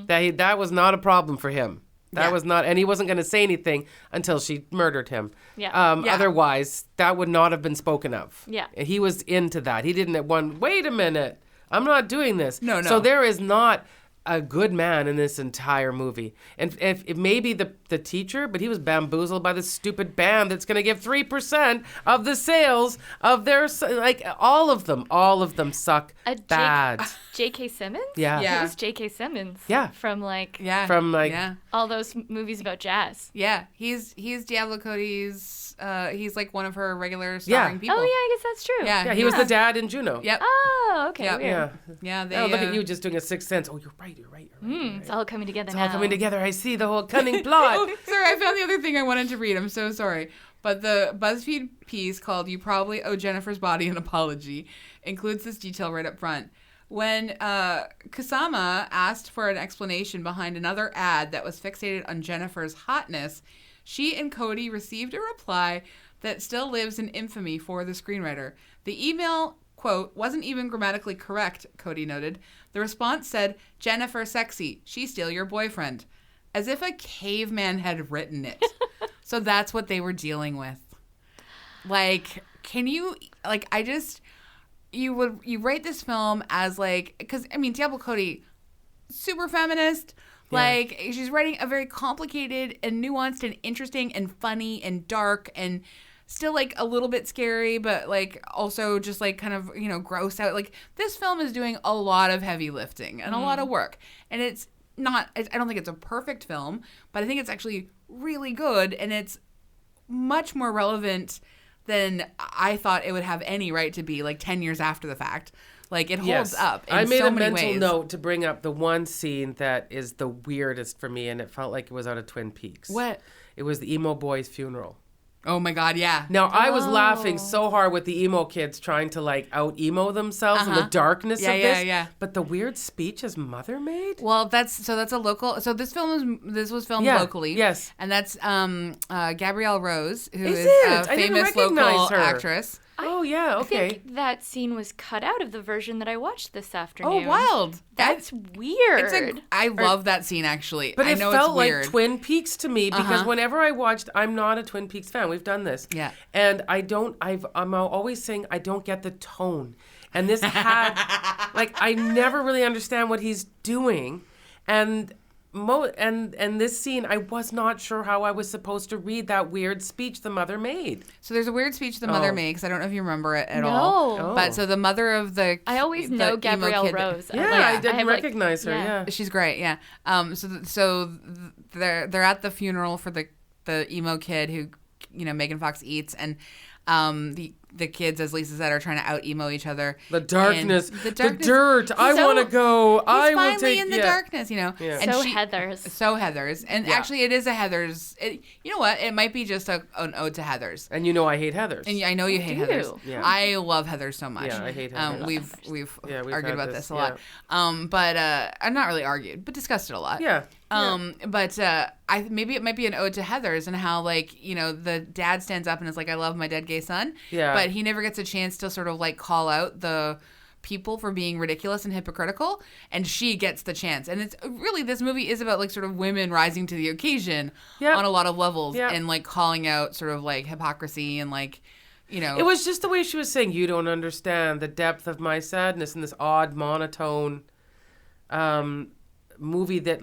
S2: That was not a problem for him. That was not, and he wasn't going to say anything until she murdered him. Otherwise, that would not have been spoken of.
S3: Yeah.
S2: He was into that. He didn't wait a minute, I'm not doing this.
S4: No.
S2: So there is not a good man in this entire movie. And if maybe the teacher, but he was bamboozled by this stupid band that's going to give 3% of the sales of their, all of them suck bad.
S3: J.K. Simmons?
S2: Yeah.
S3: It was J.K. Simmons.
S2: Yeah.
S3: From all those movies about jazz.
S4: Yeah. He's Diablo Cody's, he's one of her regular starring people.
S3: Oh, yeah, I guess that's true.
S2: Yeah, he was the dad in Juno.
S4: Yep.
S3: Oh, okay.
S4: Yep.
S3: Weird.
S4: Yeah.
S2: They, look at you just doing a Sixth Sense. Oh, you're right.
S3: It's all coming together now.
S2: It's all coming together. I see the whole cunning plot.
S4: Oh, sorry, I found the other thing I wanted to read. I'm so sorry. But the BuzzFeed piece called You Probably Owe Jennifer's Body an Apology includes this detail right up front. When Kusama asked for an explanation behind another ad that was fixated on Jennifer's hotness, she and Cody received a reply that still lives in infamy for the screenwriter. The email, quote, wasn't even grammatically correct, Cody noted. The response said, Jennifer sexy, she steal your boyfriend. As if a caveman had written it. So that's what they were dealing with. Can you, you write this film as because, Diablo Cody, super feminist. Yeah. She's writing a very complicated and nuanced and interesting and funny and dark and still a little bit scary, but also just kind of, gross out. This film is doing a lot of heavy lifting and a lot of work. And it's not, I don't think it's a perfect film, but I think it's actually really good, and it's much more relevant than I thought it would have any right to be, like 10 years after the fact. Like, it holds up in
S2: I made
S4: so
S2: a
S4: many
S2: mental
S4: ways.
S2: note to bring up the one scene that is the weirdest for me, and it felt like it was out of Twin Peaks.
S4: What?
S2: It was the emo boy's funeral.
S4: Oh my God, yeah.
S2: Now, I was laughing so hard with the emo kids trying to, like, out-emo themselves in the darkness of this.
S4: Yeah.
S2: But the weird speech his mother made?
S4: Well, that's a local. So this was filmed locally.
S2: Yes.
S4: And that's Gabrielle Rose, who
S2: Is
S4: is
S2: it?
S4: a
S2: I didn't
S4: famous
S2: recognize
S4: local
S2: her.
S4: actress.
S2: Oh, yeah,
S3: I
S2: okay.
S3: think that scene was cut out of the version that I watched this afternoon.
S4: Oh, wild!
S3: That's weird.
S4: I love that scene actually.
S2: But
S4: I
S2: it
S4: know
S2: felt
S4: it's
S2: like
S4: weird.
S2: Twin Peaks to me because whenever I watched, I'm not a Twin Peaks fan. We've done this.
S4: Yeah.
S2: And I'm always saying I don't get the tone. And this had, like, I never really understand what he's doing. And and this scene, I was not sure how I was supposed to read that weird speech the mother made.
S4: So there's a weird speech the mother makes. I don't know if you remember it at
S3: No.
S4: all.
S3: Oh.
S4: But so the mother of the
S3: I always
S4: the
S3: know
S4: emo
S3: Gabrielle
S4: kid-
S3: Rose.
S2: Yeah,
S3: Like,
S2: I didn't
S3: have,
S2: recognize her. Yeah.
S4: She's great. Yeah. So they're at the funeral for the emo kid who, Megan Fox eats, and the kids, as Lisa said, are trying to out emo each other.
S2: The darkness,
S4: And
S2: the dirt. I want to go.
S4: He's
S2: I will
S4: finally
S2: take.
S4: in the
S2: yeah.
S4: darkness,
S2: Yeah.
S4: And
S3: So Heathers.
S4: So Heathers, and actually, it is a Heathers. You know what? It might be just an ode to Heathers.
S2: And you know I hate Heathers.
S4: And I know you hate
S3: do
S4: Heathers.
S3: you?
S2: Yeah.
S4: I love Heathers so much.
S2: Yeah, I hate Heathers.
S4: We've
S2: We've
S4: argued
S2: had
S4: about
S2: this,
S4: this a lot. But I'm not really argued, but discussed it a lot.
S2: Yeah.
S4: But maybe it might be an ode to Heathers and how, like, the dad stands up and is like, I love my dead gay son.
S2: Yeah.
S4: But he never gets a chance to sort of like call out the people for being ridiculous and hypocritical, and she gets the chance. And it's really, this movie is about like sort of women rising to the occasion on a lot of levels and like calling out sort of like hypocrisy and like,
S2: It was just the way she was saying, you don't understand the depth of my sadness in this odd monotone movie that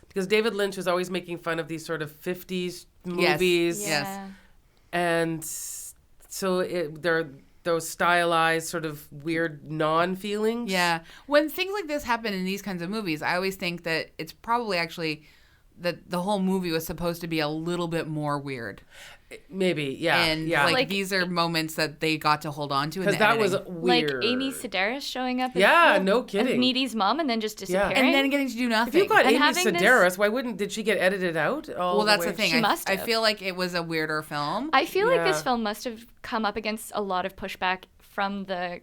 S2: because David Lynch was always making fun of these sort of 50s movies.
S3: Yeah.
S2: And so they're those stylized sort of weird non-feelings.
S4: Yeah. When things like this happen in these kinds of movies, I always think that it's probably actually that the whole movie was supposed to be a little bit more weird.
S2: Maybe, yeah.
S4: And
S2: yeah.
S4: like these are moments that they got to hold on to in the
S2: Because that was
S4: editing.
S2: weird.
S3: Like Amy Sedaris showing up
S2: Yeah,
S3: as,
S2: no kidding.
S3: as Needy's mom and then just disappearing.
S4: And then getting to do nothing.
S2: If you got
S3: And
S2: Amy
S3: having this-
S2: Sedaris, did she get edited out?
S4: Well, that's the thing.
S3: She must
S4: I
S3: have.
S4: feel like it was a weirder film.
S3: I feel like this
S2: Yeah.
S3: film must have come up against a lot of pushback from the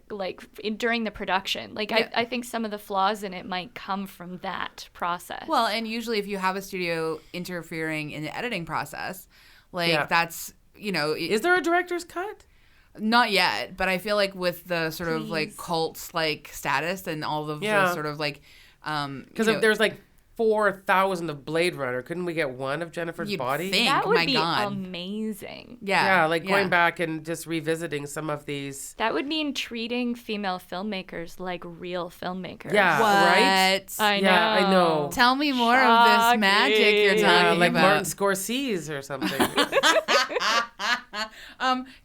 S3: during the production. I think some of the flaws in it might come from that process.
S4: Well, and usually if you have a studio interfering in the editing process, that's,
S2: Is there a director's cut?
S4: not yet, but I feel like with the sort of like
S3: Please.
S4: cults like status and all of
S2: Yeah.
S4: the sort of like
S2: Because if there's 4,000 of Blade Runner, couldn't we get one of Jennifer's
S4: You'd
S2: body?
S4: think.
S3: that would
S4: my
S3: be
S4: God.
S3: amazing.
S2: Yeah, going back and just revisiting some of these.
S3: That would mean treating female filmmakers like real filmmakers.
S2: Yeah, right?
S3: I know.
S2: Yeah, I know.
S4: Tell me more of this magic you're
S3: Shocking.
S4: talking
S2: like
S4: about.
S2: Martin Scorsese or something.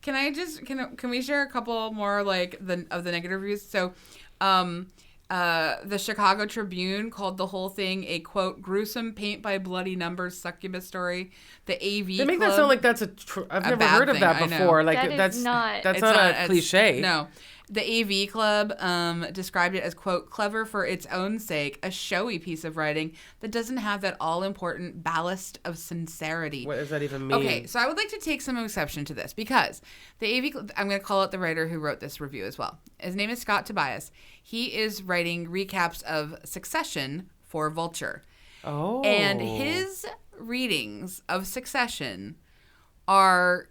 S4: Can we share a couple more of the negative reviews? So, the Chicago Tribune called the whole thing a quote gruesome paint by bloody numbers succubus story. The AV
S2: They make
S4: Club,
S2: that sound like that's I've never
S4: bad
S2: heard of
S4: thing,
S2: that
S4: I know.
S2: before. Like
S3: That is
S2: that's
S3: not-
S2: that's
S4: It's
S2: not a
S4: it's-
S2: cliche.
S4: No. The AV Club described it as, quote, clever for its own sake, a showy piece of writing that doesn't have that all-important ballast of sincerity.
S2: What does that even mean?
S4: Okay, so I would like to take some exception to this because the AV Club, I'm going to call out the writer who wrote this review as well. His name is Scott Tobias. He is writing recaps of Succession for Vulture.
S2: Oh.
S4: And his readings of Succession are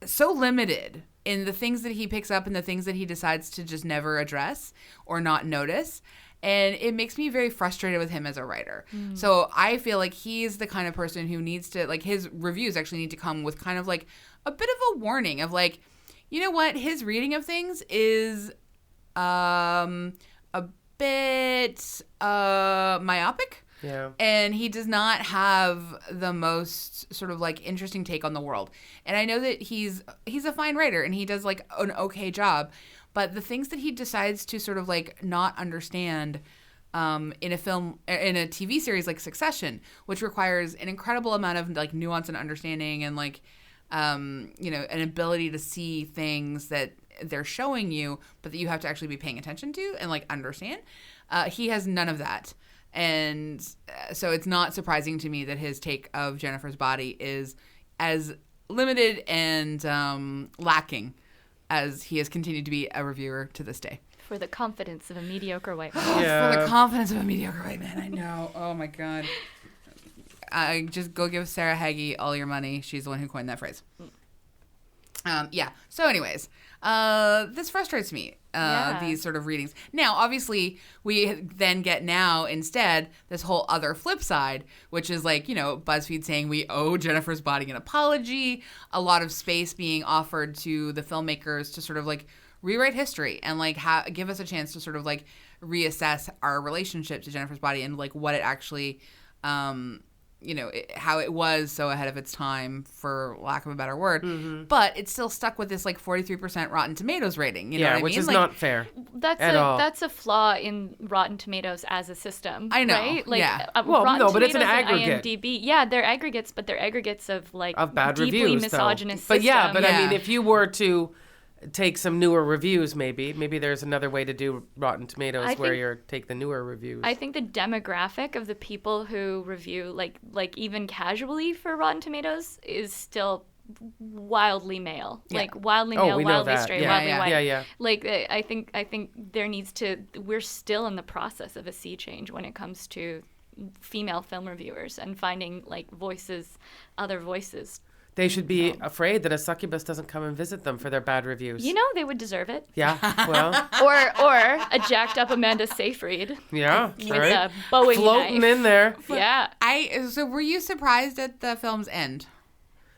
S4: so limited in the things that he picks up and the things that he decides to just never address or not notice. And it makes me very frustrated with him as a writer. So I feel like he's the kind of person who needs to, his reviews actually need to come with kind of like a bit of a warning of like, you know what? His reading of things is a bit myopic.
S2: Yeah.
S4: And he does not have the most sort of like interesting take on the world. And I know that he's a fine writer and he does like an okay job, but the things that he decides to sort of like not understand in a TV series like Succession, which requires an incredible amount of like nuance and understanding and like an ability to see things that they're showing you, but that you have to actually be paying attention to and like understand. He has none of that. And so it's not surprising to me that his take of Jennifer's Body is as limited and lacking as he has continued to be a reviewer to this day.
S3: For the confidence of a mediocre white man.
S4: For the confidence of a mediocre white man, I know. Oh my God. Just go give Sarah Hagee all your money. She's the one who coined that phrase. So anyways, this frustrates me, these sort of readings. Now, obviously, we then get now instead this whole other flip side, which is like, BuzzFeed saying we owe Jennifer's Body an apology, a lot of space being offered to the filmmakers to sort of like rewrite history and like give us a chance to sort of like reassess our relationship to Jennifer's Body and like what it actually how it was so ahead of its time, for lack of a better word. Mm-hmm. But it's still stuck with this like 43% Rotten Tomatoes rating. You know what I mean?
S2: Which is not fair.
S3: That's a flaw in Rotten Tomatoes as a system.
S4: I know.
S3: Right? Like,
S2: but it's an aggregate.
S3: IMDb, they're aggregates, but they're aggregates of like
S2: of bad
S3: deeply
S2: reviews,
S3: misogynist
S2: though.
S3: system.
S2: I mean, if you were to take some newer reviews, maybe there's another way to do Rotten Tomatoes where you take the newer reviews.
S3: I think the demographic of the people who review like even casually for Rotten Tomatoes is still wildly male. Like wildly male, wildly straight, wildly white.
S2: Yeah.
S3: Like I think there needs to, we're still in the process of a sea change when it comes to female film reviewers and finding like other voices.
S2: They should be afraid that a succubus doesn't come and visit them for their bad reviews.
S3: They would deserve it.
S2: Yeah, well.
S3: or a jacked up Amanda Seyfried.
S2: Yeah,
S3: with a Bowie
S2: floating
S3: knife.
S2: in there.
S3: Yeah.
S4: So were you surprised at the film's end?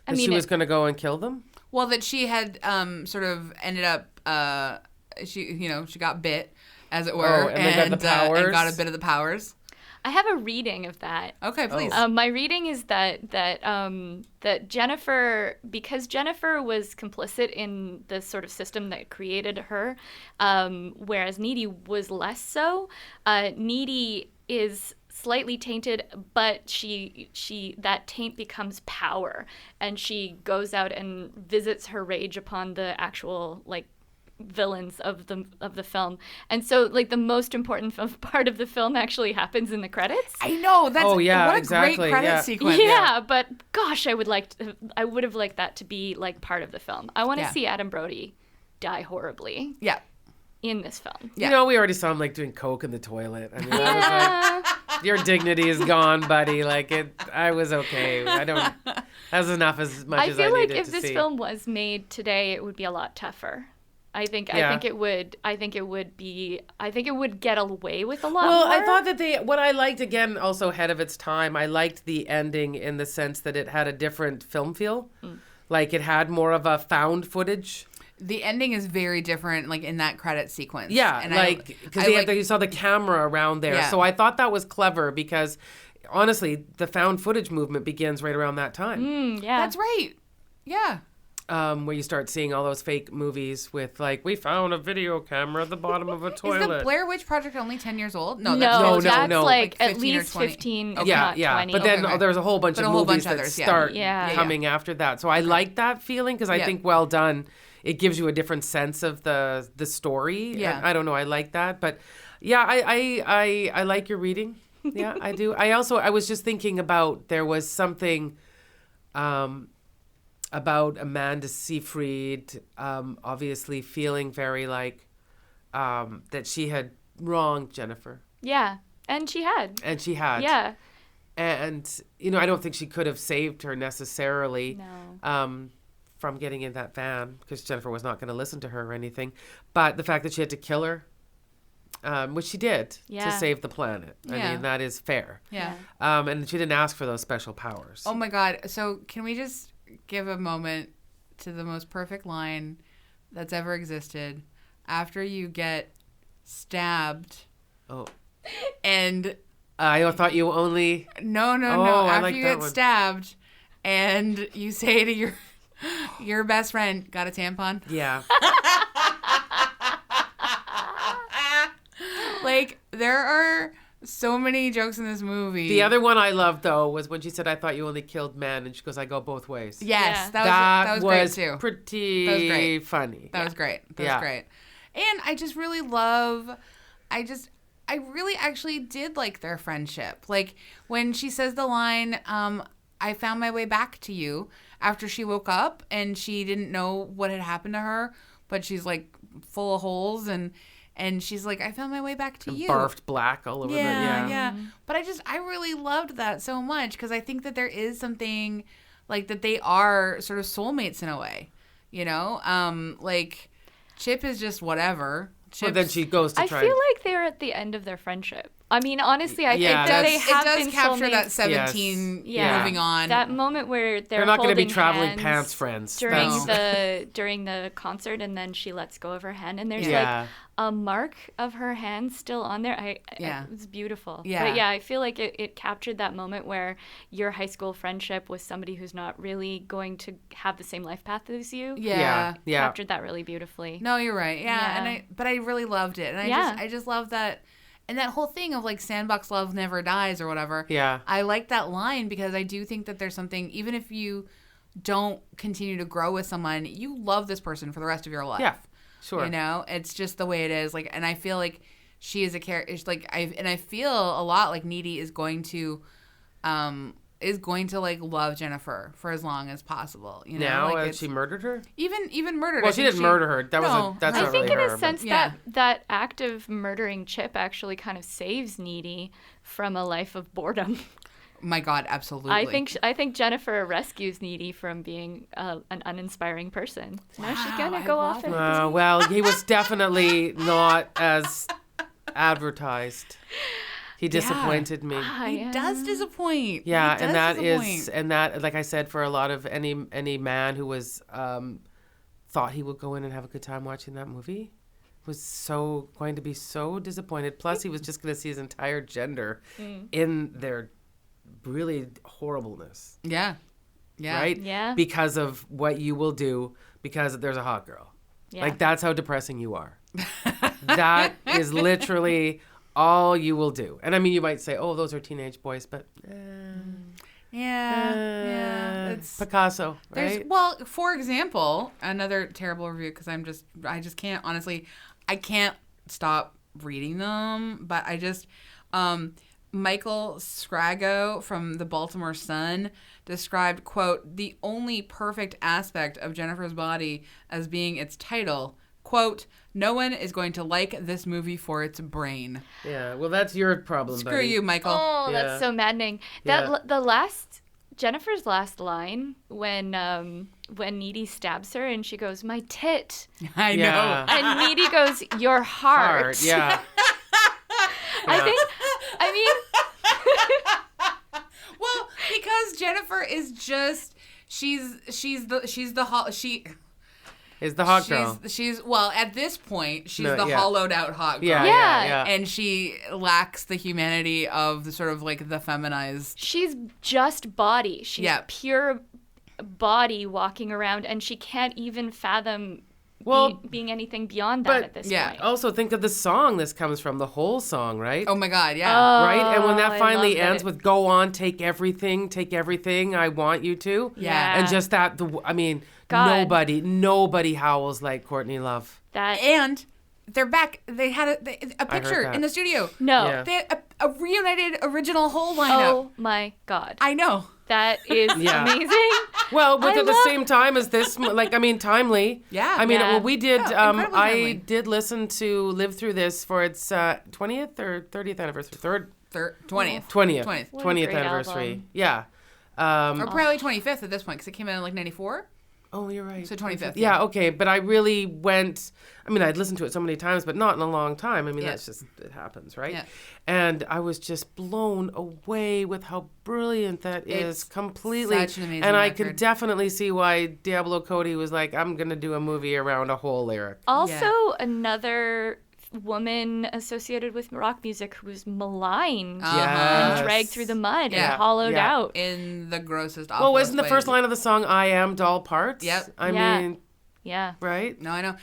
S2: That she was going to go and kill them?
S4: Well, that she had sort of ended up, she got bit, as it were,
S2: and got the powers.
S4: And got a bit of the powers.
S3: I have a reading of that.
S4: Okay, please.
S3: My reading is that Jennifer, because Jennifer was complicit in the sort of system that created her, whereas Needy was less so. Needy is slightly tainted, but she that taint becomes power, and she goes out and visits her rage upon the actual like villains of the film. And so like the most important part of the film actually happens in the credits.
S4: I know, that's what a great credit sequence.
S3: Yeah, but gosh, I would have liked that to be like part of the film. I want to see Adam Brody die horribly.
S4: Yeah.
S3: In this film.
S2: Yeah. We already saw him like doing coke in the toilet. I mean, I was like, your dignity is gone, buddy. Like I was okay. That's enough as much as I needed to see. I feel like
S3: if this film was made today, it would be a lot tougher. I think it would get away with a lot more.
S2: Well, I thought that what I liked, again, also ahead of its time, I liked the ending in the sense that it had a different film feel. Like it had more of a found footage.
S4: The ending is very different, like in that credit sequence.
S2: Yeah, and because you saw the camera around there. Yeah. So I thought that was clever because, honestly, the found footage movement begins right around that time.
S3: Yeah.
S4: That's right. Yeah.
S2: Where you start seeing all those fake movies with like, we found a video camera at the bottom of a toilet.
S4: Is the Blair Witch Project only 10 years old?
S3: No, that's like at least 15, if not 20.
S2: But then there's a whole bunch of movies that start coming after that. So I like that feeling because I think well done. It gives you a different sense of the story.
S4: Yeah.
S2: And I don't know. I like that. But yeah, I like your reading. Yeah, I do. I was just thinking about, there was something about Amanda Seyfried obviously feeling very like that she had wronged Jennifer.
S3: Yeah, and she had. Yeah.
S2: And, I don't think she could have saved her necessarily from getting in that van because Jennifer was not going to listen to her or anything. But the fact that she had to kill her, which she did to save the planet. I mean, that is fair.
S4: Yeah.
S2: And she didn't ask for those special powers.
S4: Oh, my God. So can we just give a moment to the most perfect line that's ever existed? After you get stabbed.
S2: Oh.
S4: And
S2: I thought you only...
S4: No. After you get stabbed and you say to your best friend, got a tampon?
S2: Yeah.
S4: Like, there are So many jokes in this movie.
S2: The other one I loved, though, was when she said, "I thought you only killed men," and she goes, "I go both ways."
S4: Yes,
S3: Yeah.
S4: that was great too.
S2: Pretty
S4: That was great.
S2: funny.
S4: That was great. That
S2: Yeah.
S4: was great. And I just really love, I really actually did like their friendship. Like when she says the line, I found my way back to you after she woke up and she didn't know what had happened to her, but she's like full of holes and she's like, I found my way back to you.
S2: Barfed black all over
S4: Yeah. But I really loved that so much because I think that there is something like that they are sort of soulmates in a way, you know? Like Chip is just whatever.
S2: But then she goes to
S3: I
S2: try.
S3: feel like they're at the end of their friendship. I mean, honestly, I think that they have
S4: it does
S3: been
S4: capture that
S3: soulmates.
S4: 17
S3: Yeah.
S4: moving on.
S3: That moment where
S2: They're not going to be
S3: holding
S2: traveling
S3: hands
S2: pants friends.
S3: during
S2: That's-
S3: during the concert, and then she lets go of her hand, and there's
S2: Yeah.
S3: like a mark of her hand still on there.
S4: Yeah.
S3: It was beautiful.
S4: Yeah.
S3: But yeah, I feel like it captured that moment where your high school friendship with somebody who's not really going to have the same life path as you.
S4: Yeah.
S3: Captured that really beautifully.
S4: No, you're right. Yeah.
S3: Yeah.
S4: But I really loved it. And I just love that. And that whole thing of like sandbox love never dies or whatever.
S2: Yeah.
S4: I like that line because I do think that there's something, even if you don't continue to grow with someone, you love this person for the rest of your life.
S2: Yeah, sure.
S4: You know, it's just the way it is. Like, and I feel like she is a character. Like, I feel a lot like Needy is going to like love Jennifer for as long as possible. You know,
S2: Now,
S4: like
S2: she murdered her?
S4: even murdered.
S2: Well,
S4: I
S2: she
S4: think
S2: didn't murder her. That's
S3: I
S2: not
S3: think
S2: really
S3: in
S2: her.
S3: a
S2: but-
S3: sense
S4: Yeah.
S3: that act of murdering Chip actually kind of saves Needy from a life of boredom.
S4: My God, absolutely.
S3: I think Jennifer rescues Needy from being an uninspiring person. Now she's
S4: Wow,
S3: gonna
S4: I
S3: go
S4: love
S3: off
S4: it.
S3: and
S2: Well, he was definitely not as advertised. He disappointed me.
S4: He does disappoint.
S2: Yeah,
S4: He
S2: and
S4: does
S2: that is,
S4: disappoint.
S2: and that, like I said, for a lot of any man who was thought he would go in and have a good time watching that movie, was going to be so disappointed. Plus, he was just going to see his entire gender in their really horribleness,
S4: Yeah. Yeah.
S2: right?
S3: Yeah.
S2: Because of what you will do because there's a hot girl.
S3: Yeah.
S2: Like, that's how depressing you are. That is literally all you will do. And I mean, you might say, oh, those are teenage boys, but
S4: Yeah. It's
S2: Picasso,
S4: there's
S2: right?
S4: well, for example, another terrible review because I just can't honestly, I can't stop reading them. But I just Michael Scrago from the Baltimore Sun described, quote, the only perfect aspect of Jennifer's Body as being its title. Quote, no one is going to like this movie for its brain.
S2: Yeah, well, that's your problem,
S4: Screw
S2: buddy.
S4: you, Michael.
S3: Oh,
S2: Yeah.
S3: that's so maddening. Jennifer's last line when Needy stabs her and she goes, "My tit,"
S4: I
S2: Yeah.
S4: know.
S3: and Needy goes, "Your heart."
S2: Hard, yeah.
S3: I mean,
S4: Well, because Jennifer is just she's the
S2: Hot girl.
S4: She's well, at this point, she's
S2: No,
S4: the
S2: yeah.
S4: hollowed out hot girl.
S2: Yeah,
S3: Yeah.
S2: yeah.
S4: And she lacks the humanity of the sort of like the feminized.
S3: she's just body. She's
S4: Yeah.
S3: pure body walking around, and she can't even fathom being anything beyond that
S2: but-
S3: at this
S4: yeah.
S3: point.
S2: Also, think of the song this comes from, the whole song, right?
S4: Oh my God, yeah.
S2: Right? And when that
S3: I
S2: finally
S3: love that
S2: ends with, go on, take everything, I want you to.
S3: Yeah.
S2: And just that,
S3: God.
S2: nobody howls like Courtney Love.
S3: that
S4: And they're back. They had a
S2: heard
S4: picture
S2: that.
S4: in the studio.
S3: no.
S2: Yeah.
S4: They had a reunited original whole lineup.
S3: Oh my God.
S4: I know.
S3: That is
S2: Yeah.
S3: amazing.
S2: Well,
S3: I
S2: at the
S3: love-
S2: same time as this, timely.
S4: Yeah.
S2: I mean,
S3: Yeah.
S2: well, we did,
S4: Yeah, incredibly
S2: I
S4: timely.
S2: did listen to Live Through This for its 20th or 30th anniversary.
S4: 20th.
S2: 20th.
S3: What a
S2: 20th
S3: great
S2: anniversary.
S3: album.
S2: Yeah.
S4: Or probably 25th at this point because it came out in like 94.
S2: Oh, you're right.
S4: So 25th.
S2: Yeah, okay. But I really went, I'd listened to it so many times, but not in a long time.
S4: Yeah.
S2: That's just, it happens, right?
S4: Yeah.
S2: And I was just blown away with how brilliant that is.
S4: It's
S2: Completely.
S4: such an amazing
S2: and I
S4: record.
S2: can definitely see why Diablo Cody was like, I'm going to do a movie around a whole lyric.
S3: Also, another woman associated with rock music who was maligned
S2: Yes.
S3: and dragged through the mud
S4: Yeah.
S3: and hollowed
S2: Yeah.
S3: out.
S4: In the grossest,
S2: Well,
S4: awfulest
S2: wasn't the
S4: way.
S2: first line of the song, I Am Doll Parts?
S4: Yep.
S2: I
S3: Yeah.
S2: mean,
S3: Yeah.
S2: right?
S4: No, I know.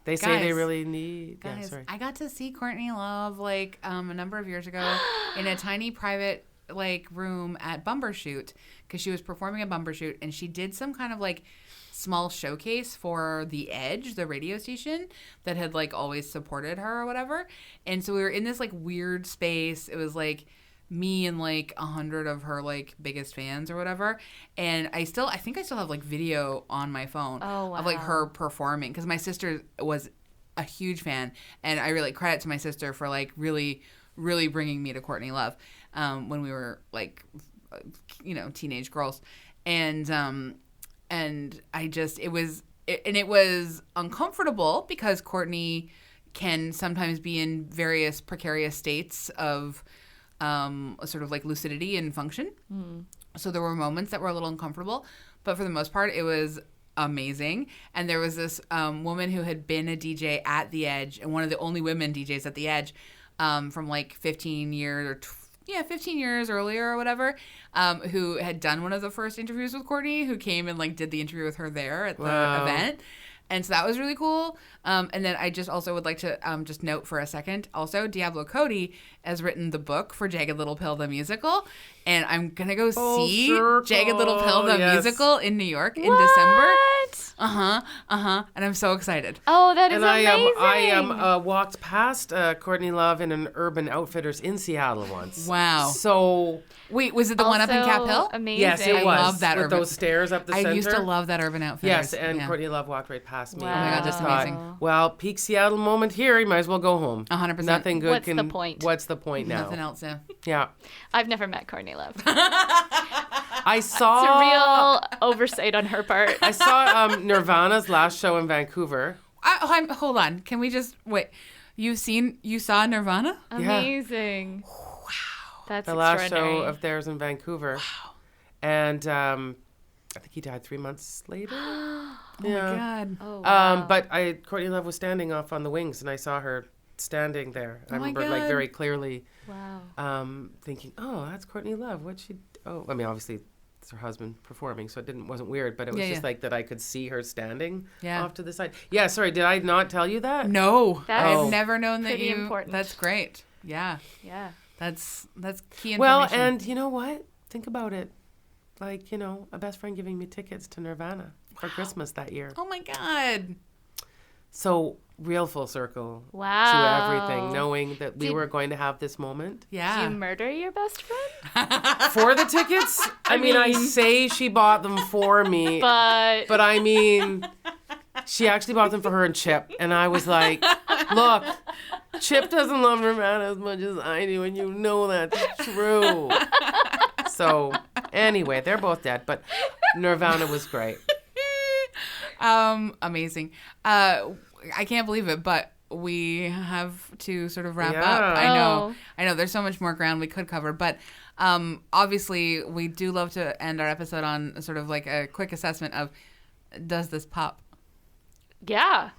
S2: They say they
S4: Guys,
S2: really need.
S4: Guys,
S2: Yeah, sorry.
S4: I got to see Courtney Love like a number of years ago in a tiny private like room at Bumbershoot because she was performing at Bumbershoot and she did some kind of like small showcase for The Edge, the radio station that had like always supported her or whatever. And so we were in this like weird space. It was like me and like 100 of her like biggest fans or whatever. And I think I still have like video on my phone of like her performing because my sister was a huge fan, and I really credit to my sister for like really bringing me to Courtney Love when we were like teenage girls. And I just it was uncomfortable because Courtney can sometimes be in various precarious states of sort of like lucidity and function. So there were moments that were a little uncomfortable, but for the most part, it was amazing. And there was this woman who had been a DJ at The Edge and one of the only women DJs at The Edge from like 15 years 15 years earlier or whatever, who had done one of the first interviews with Courtney, who came and like did the interview with her there at the event. And so that was really cool. And then I just also would like to just note for a second, also, Diablo Cody has written the book for Jagged Little Pill, the musical. And I'm going to go see Jagged Little Pill, the musical in New York in December. And I'm so excited.
S3: Oh, that is amazing.
S2: I walked past Courtney Love in an Urban Outfitters in Seattle once.
S4: Wow.
S2: So...
S4: Wait, was it the one up in Cap Hill?
S3: Amazing.
S2: Yes, it was.
S4: I love that
S2: with those stairs up the center.
S4: I used to love that Urban Outfitters.
S2: Yes, and Courtney Love walked right past me.
S3: Wow.
S4: Oh my God, just amazing.
S2: Well, peak Seattle moment here. You might as well go home.
S4: 100%.
S2: Nothing good
S3: What's the point?
S2: What's the point now?
S4: Nothing else, yeah.
S2: Yeah.
S3: I've never met Courtney Love.
S2: I saw...
S3: It's a real oversight on her part.
S2: I saw Nirvana's last show in Vancouver.
S4: Hold on. Can we just... Wait. You saw Nirvana?
S3: Amazing. Wow. That's
S2: the last
S3: extraordinary.
S2: show of theirs in Vancouver. Wow. And I think he died 3 months later.
S4: Oh my God.
S3: Oh, wow.
S2: But Courtney Love was standing off on the wings, and I saw her standing there. I remember like very clearly thinking, oh, that's Courtney Love. I mean, obviously it's her husband performing, so it wasn't weird, but it was just like that I could see her standing off to the side. Yeah, sorry, did I not tell you that?
S4: No.
S3: That's
S4: I've never known that
S3: pretty important.
S4: That's great. Yeah.
S3: Yeah.
S4: That's key information.
S2: Well, and you know what? Think about it. Like, a best friend giving me tickets to Nirvana for Christmas that year.
S4: Oh my God.
S2: So real full circle
S3: Wow.
S2: to everything, knowing that we were going to have this moment.
S4: Yeah.
S3: Did you murder your best friend?
S2: For the tickets? I mean, I say she bought them for me,
S3: But
S2: I mean, she actually bought them for her and Chip. And I was like, look, Chip doesn't love Nirvana as much as I do, and you know that's true. So anyway, they're both dead, but Nirvana was great.
S4: Amazing. I can't believe it, but we have to sort of wrap up.
S3: Oh.
S4: I know. There's so much more ground we could cover, but obviously we do love to end our episode on sort of like a quick assessment of, does this pop?
S3: yeah.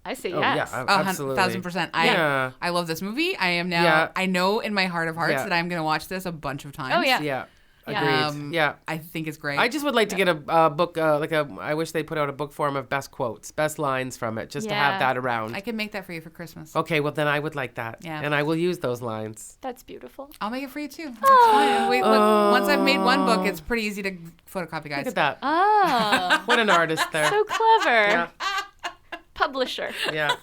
S3: I say yes.
S2: Yeah, absolutely.
S4: 1,000%.
S2: Yeah.
S4: I love this movie. I am now.
S2: Yeah.
S4: I know in my heart of hearts
S2: Yeah.
S4: that I'm going to watch this a bunch of times.
S3: Oh, yeah.
S2: Yeah.
S3: Yeah.
S2: Agreed. Yeah.
S4: I think it's great.
S2: I just would like to get a book, I wish they put out a book form of best quotes, best lines from it, just to have that around.
S4: I can make that for you for Christmas.
S2: Okay, well then I would like that.
S4: Yeah.
S2: And I will use those lines.
S3: That's beautiful.
S4: I'll make it for you too. That's fine. Look, once I've made one book, it's pretty easy to photocopy, guys.
S2: Look at that.
S3: Oh.
S2: What an artist there.
S3: So clever.
S2: Yeah.
S3: Publisher.
S2: Yeah.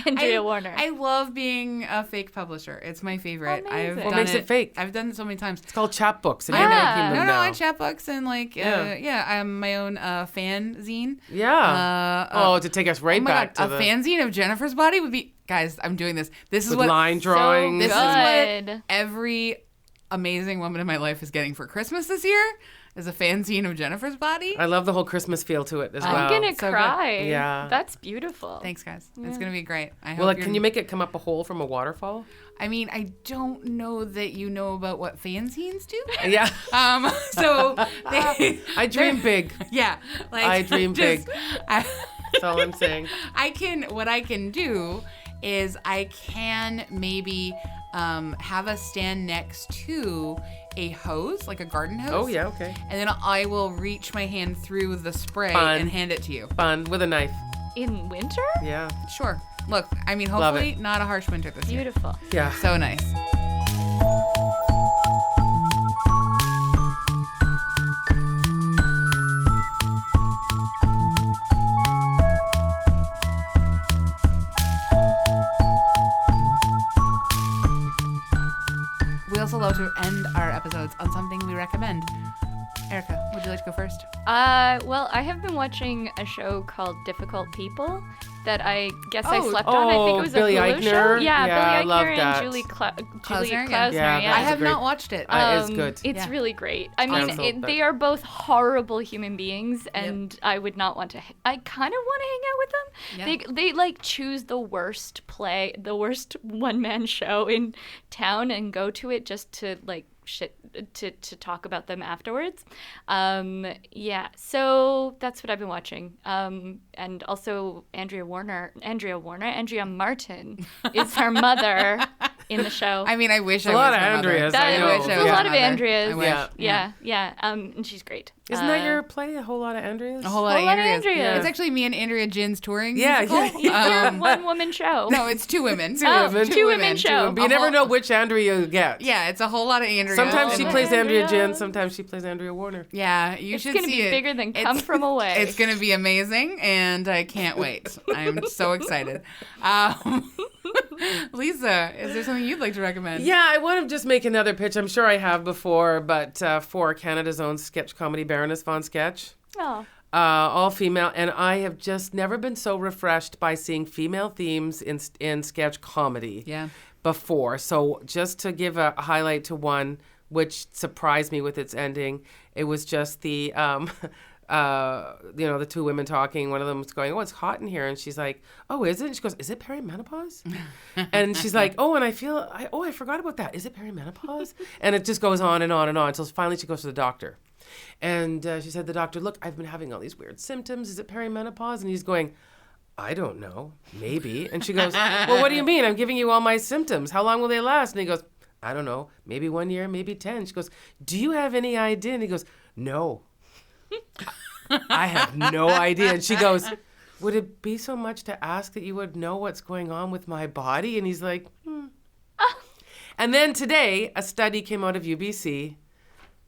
S3: Andrea Warner.
S4: I love being a fake publisher. It's my favorite.
S3: Amazing.
S2: What makes it fake?
S4: I've done it so many times.
S2: It's called chapbooks. And
S3: Yeah.
S2: you're making them
S4: No,
S2: now.
S4: I chat books and like, I'm my own fanzine.
S2: Yeah. To take us right
S4: Oh my
S2: back
S4: God,
S2: to
S4: a
S2: the...
S4: fanzine of Jennifer's body would be, guys, I'm doing this. This is
S2: with
S4: what
S2: line drawings.
S4: This
S3: Good.
S4: is what every amazing woman in my life is getting for Christmas this year, is a fanzine of Jennifer's body.
S2: I love the whole Christmas feel to it as well.
S3: I'm gonna
S4: So good.
S3: cry.
S2: Yeah.
S3: That's beautiful.
S4: Thanks, guys. It's gonna be great. I hope
S2: Well, like,
S4: you're-
S2: can you make it come up a hole from a waterfall?
S4: I mean, I don't know that you know about what fanzines do.
S2: Yeah.
S4: So they,
S2: I dream big.
S4: yeah, like
S2: I dream big.
S4: I,
S2: That's all I'm saying.
S4: what I can do is I can maybe have us stand next to a hose, like a garden hose.
S2: Oh, yeah, okay.
S4: And then I will reach my hand through the spray
S2: Fun.
S4: and hand it to you.
S2: Fun. With a knife.
S3: In winter?
S2: Yeah.
S4: Sure. Look, I mean,
S2: Love
S4: hopefully
S2: it.
S4: not a harsh winter this year.
S3: Beautiful.
S2: Yeah.
S4: So nice. We also love to end our episodes on something we recommend. Erika, would you like to go first?
S3: Well, I have been watching a show called Difficult People that I guess I slept on. I think it was
S2: Billy
S3: a Hulu show.
S2: Eichner?
S3: Yeah,
S2: Yeah, I
S3: Billy
S2: love
S3: Eichner
S2: that.
S3: and Julie
S4: Klausner,
S3: Klausner.
S2: Yeah,
S3: Yeah,
S4: I
S2: That's
S4: have
S2: great.
S4: not watched it.
S2: It's good.
S3: It's
S4: Yeah.
S3: really great. I mean,
S2: Also, but-
S3: they are both horrible human beings, and I would not want to. I kind of want to hang out with them. They like choose the worst one-man show in town and go to it just to like to talk about them afterwards. Yeah, so that's what I've been watching. And also Andrea Martin is her mother in the show.
S4: I mean, I wish
S2: A
S4: I
S2: lot
S4: was
S2: of
S4: her mother.
S2: Andreas,
S3: That-
S2: I know.
S3: there's a lot of
S4: mother.
S3: Andreas.
S4: I wish.
S2: Yeah.
S3: And she's great.
S2: Isn't that your play, A Whole Lot of Andreas?
S4: A whole lot of
S3: Whole lot of
S4: Andreas.
S3: Andreas.
S4: It's actually me and Andrea Gin's touring.
S2: Yeah,
S4: musical.
S2: yeah.
S3: It's your one-woman show.
S4: No, it's two women.
S3: Two-women show.
S2: But you never know which Andrea you get.
S4: Yeah, it's a whole lot of Andrea.
S2: Sometimes she
S3: Oh,
S2: plays Andrea
S3: Andrea.
S2: Gin, sometimes she plays Andrea Warner.
S4: Yeah, you
S3: It's
S4: should
S3: gonna
S4: see
S3: be
S4: it.
S3: bigger than Come From Away.
S4: It's going to be amazing, and I can't wait. I'm so excited. Lisa, is there something you'd like to recommend?
S2: Yeah, I want to just make another pitch. I'm sure I have before, but for Canada's own sketch comedy, Baroness von Sketch.
S3: Oh.
S2: All female, and I have just never been so refreshed by seeing female themes in sketch comedy
S4: Yeah.
S2: before. So just to give a highlight to one, which surprised me with its ending, it was just the the two women talking. One of them was going, "Oh, it's hot in here," and she's like, "Oh, is it?" And she goes, "Is it perimenopause?" And she's like, "Oh, and I forgot about that. Is it perimenopause?" And it just goes on and on and on until finally she goes to the doctor. And she said, the doctor, "Look, I've been having all these weird symptoms. Is it perimenopause?" And he's going, "I don't know. Maybe." And she goes, "Well, what do you mean? I'm giving you all my symptoms. How long will they last?" And he goes, "I don't know. Maybe 1 year, maybe 10. She goes, "Do you have any idea?" And he goes, "No. I have no idea." And she goes, "Would it be so much to ask that you would know what's going on with my body?" And he's like, And then today, a study came out of UBC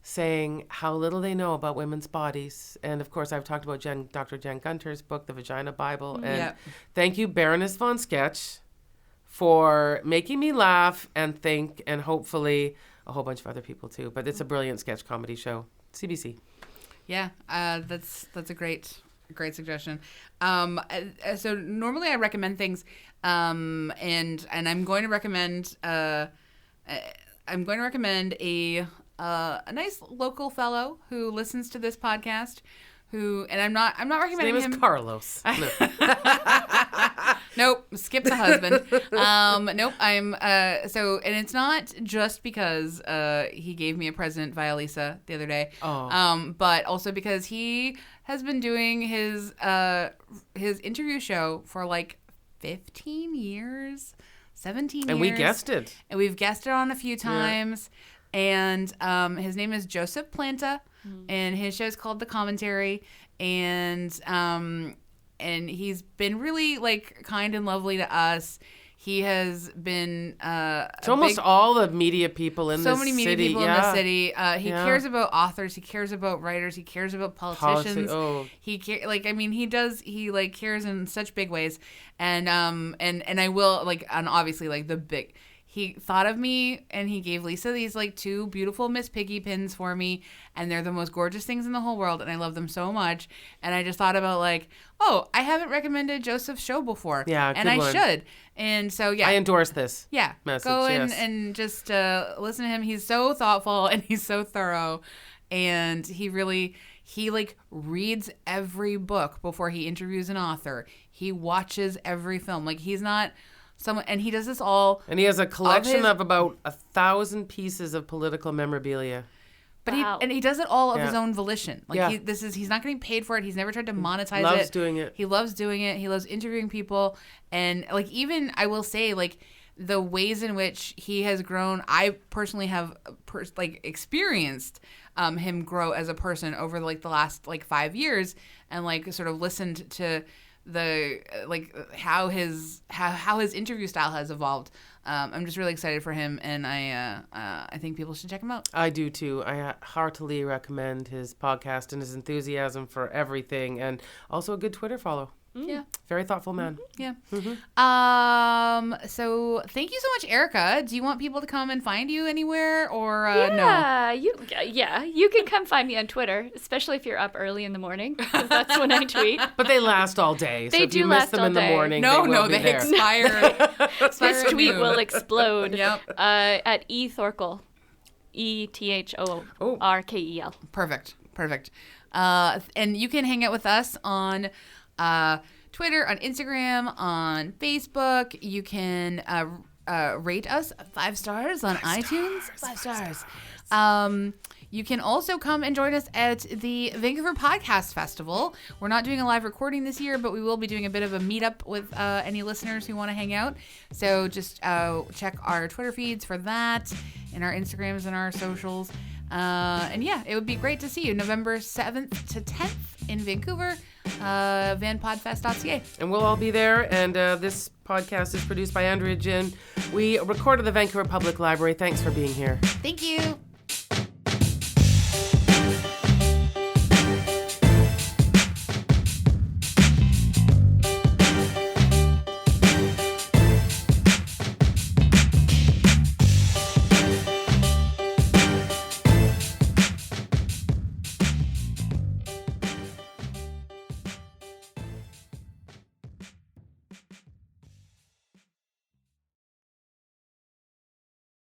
S2: saying how little they know about women's bodies. And of course, I've talked about Dr. Jen Gunter's book, The Vagina Bible. And
S4: Yep.
S2: thank you, Baroness von Sketch, for making me laugh and think, and hopefully a whole bunch of other people too. But it's a brilliant sketch comedy show. CBC.
S4: Yeah, that's a great suggestion. So normally I recommend things, and I'm going to recommend a nice local fellow who listens to this podcast. I'm not
S2: His
S4: recommending
S2: name
S4: him.
S2: is Carlos. No.
S4: Nope, skip the husband. Nope, and it's not just because he gave me a present via Lisa the other day.
S2: Oh.
S4: But also because he has been doing his interview show for like 15 years, 17 years.
S2: And we guessed it.
S4: And we've guessed it on a few times. And his name is Joseph Planta, and his show is called The Commentary. And he's been really like kind and lovely to us. He has been
S2: To almost all the media people in this city.
S4: so many media people in the city. He
S2: Yeah.
S4: cares about authors. He cares about writers. He cares about politicians.
S2: Oh.
S4: He cares in such big ways. And I will and obviously the big. He thought of me, and he gave Lisa these two beautiful Miss Piggy pins for me, and they're the most gorgeous things in the whole world, and I love them so much. And I just thought about I haven't recommended Joseph's show before,
S2: Yeah,
S4: and
S2: good
S4: I
S2: one.
S4: should. And so
S2: I endorse this.
S4: yeah,
S2: message,
S4: go
S2: yes.
S4: and just listen to him. He's so thoughtful and he's so thorough, and he reads every book before he interviews an author. He watches every film. He's not someone, and he does this all.
S2: And he has a collection
S4: his-
S2: of about 1,000 pieces of political memorabilia.
S4: But
S3: Wow.
S4: he does it all of
S2: Yeah.
S4: his own volition.
S2: Yeah.
S4: He's not getting paid for it. He's never tried to monetize
S2: Loves
S4: it.
S2: doing it.
S4: He loves doing it. He loves interviewing people, and even I will say the ways in which he has grown. I personally have experienced him grow as a person over the last 5 years, and sort of listened to the how his interview style has evolved. I'm just really excited for him, and I think people should check him out.
S2: I do too. I heartily recommend his podcast and his enthusiasm for everything, and also a good Twitter follow.
S4: Yeah.
S2: Very thoughtful man.
S4: Yeah. So thank you so much, Erika. Do you want people to come and find you anywhere, or no?
S3: You can come find me on Twitter, especially if you're up early in the morning, 'cause that's when I tweet.
S2: But they last all day.
S3: They
S2: so if
S3: do
S2: you miss
S3: last
S2: them
S3: all
S2: in the
S3: day.
S2: morning,
S4: They
S2: there.
S4: expire.
S3: This tweet will explode.
S4: Yep.
S3: At Thorkel, ETHORKEL.
S4: Perfect. And you can hang out with us on Twitter, on Instagram, on Facebook. You can rate us 5 stars on iTunes. 5 stars. You can also come and join us at the Vancouver Podcast Festival. We're not doing a live recording this year, but we will be doing a bit of a meetup with any listeners who want to hang out. So just check our Twitter feeds for that, and our Instagrams and our socials. And yeah, it would be great to see you November 7th to 10th in Vancouver, vanpodfest.ca.
S2: And we'll all be there. And this podcast is produced by Andrea Gin. We recorded the Vancouver Public Library. Thanks for being here.
S4: Thank you.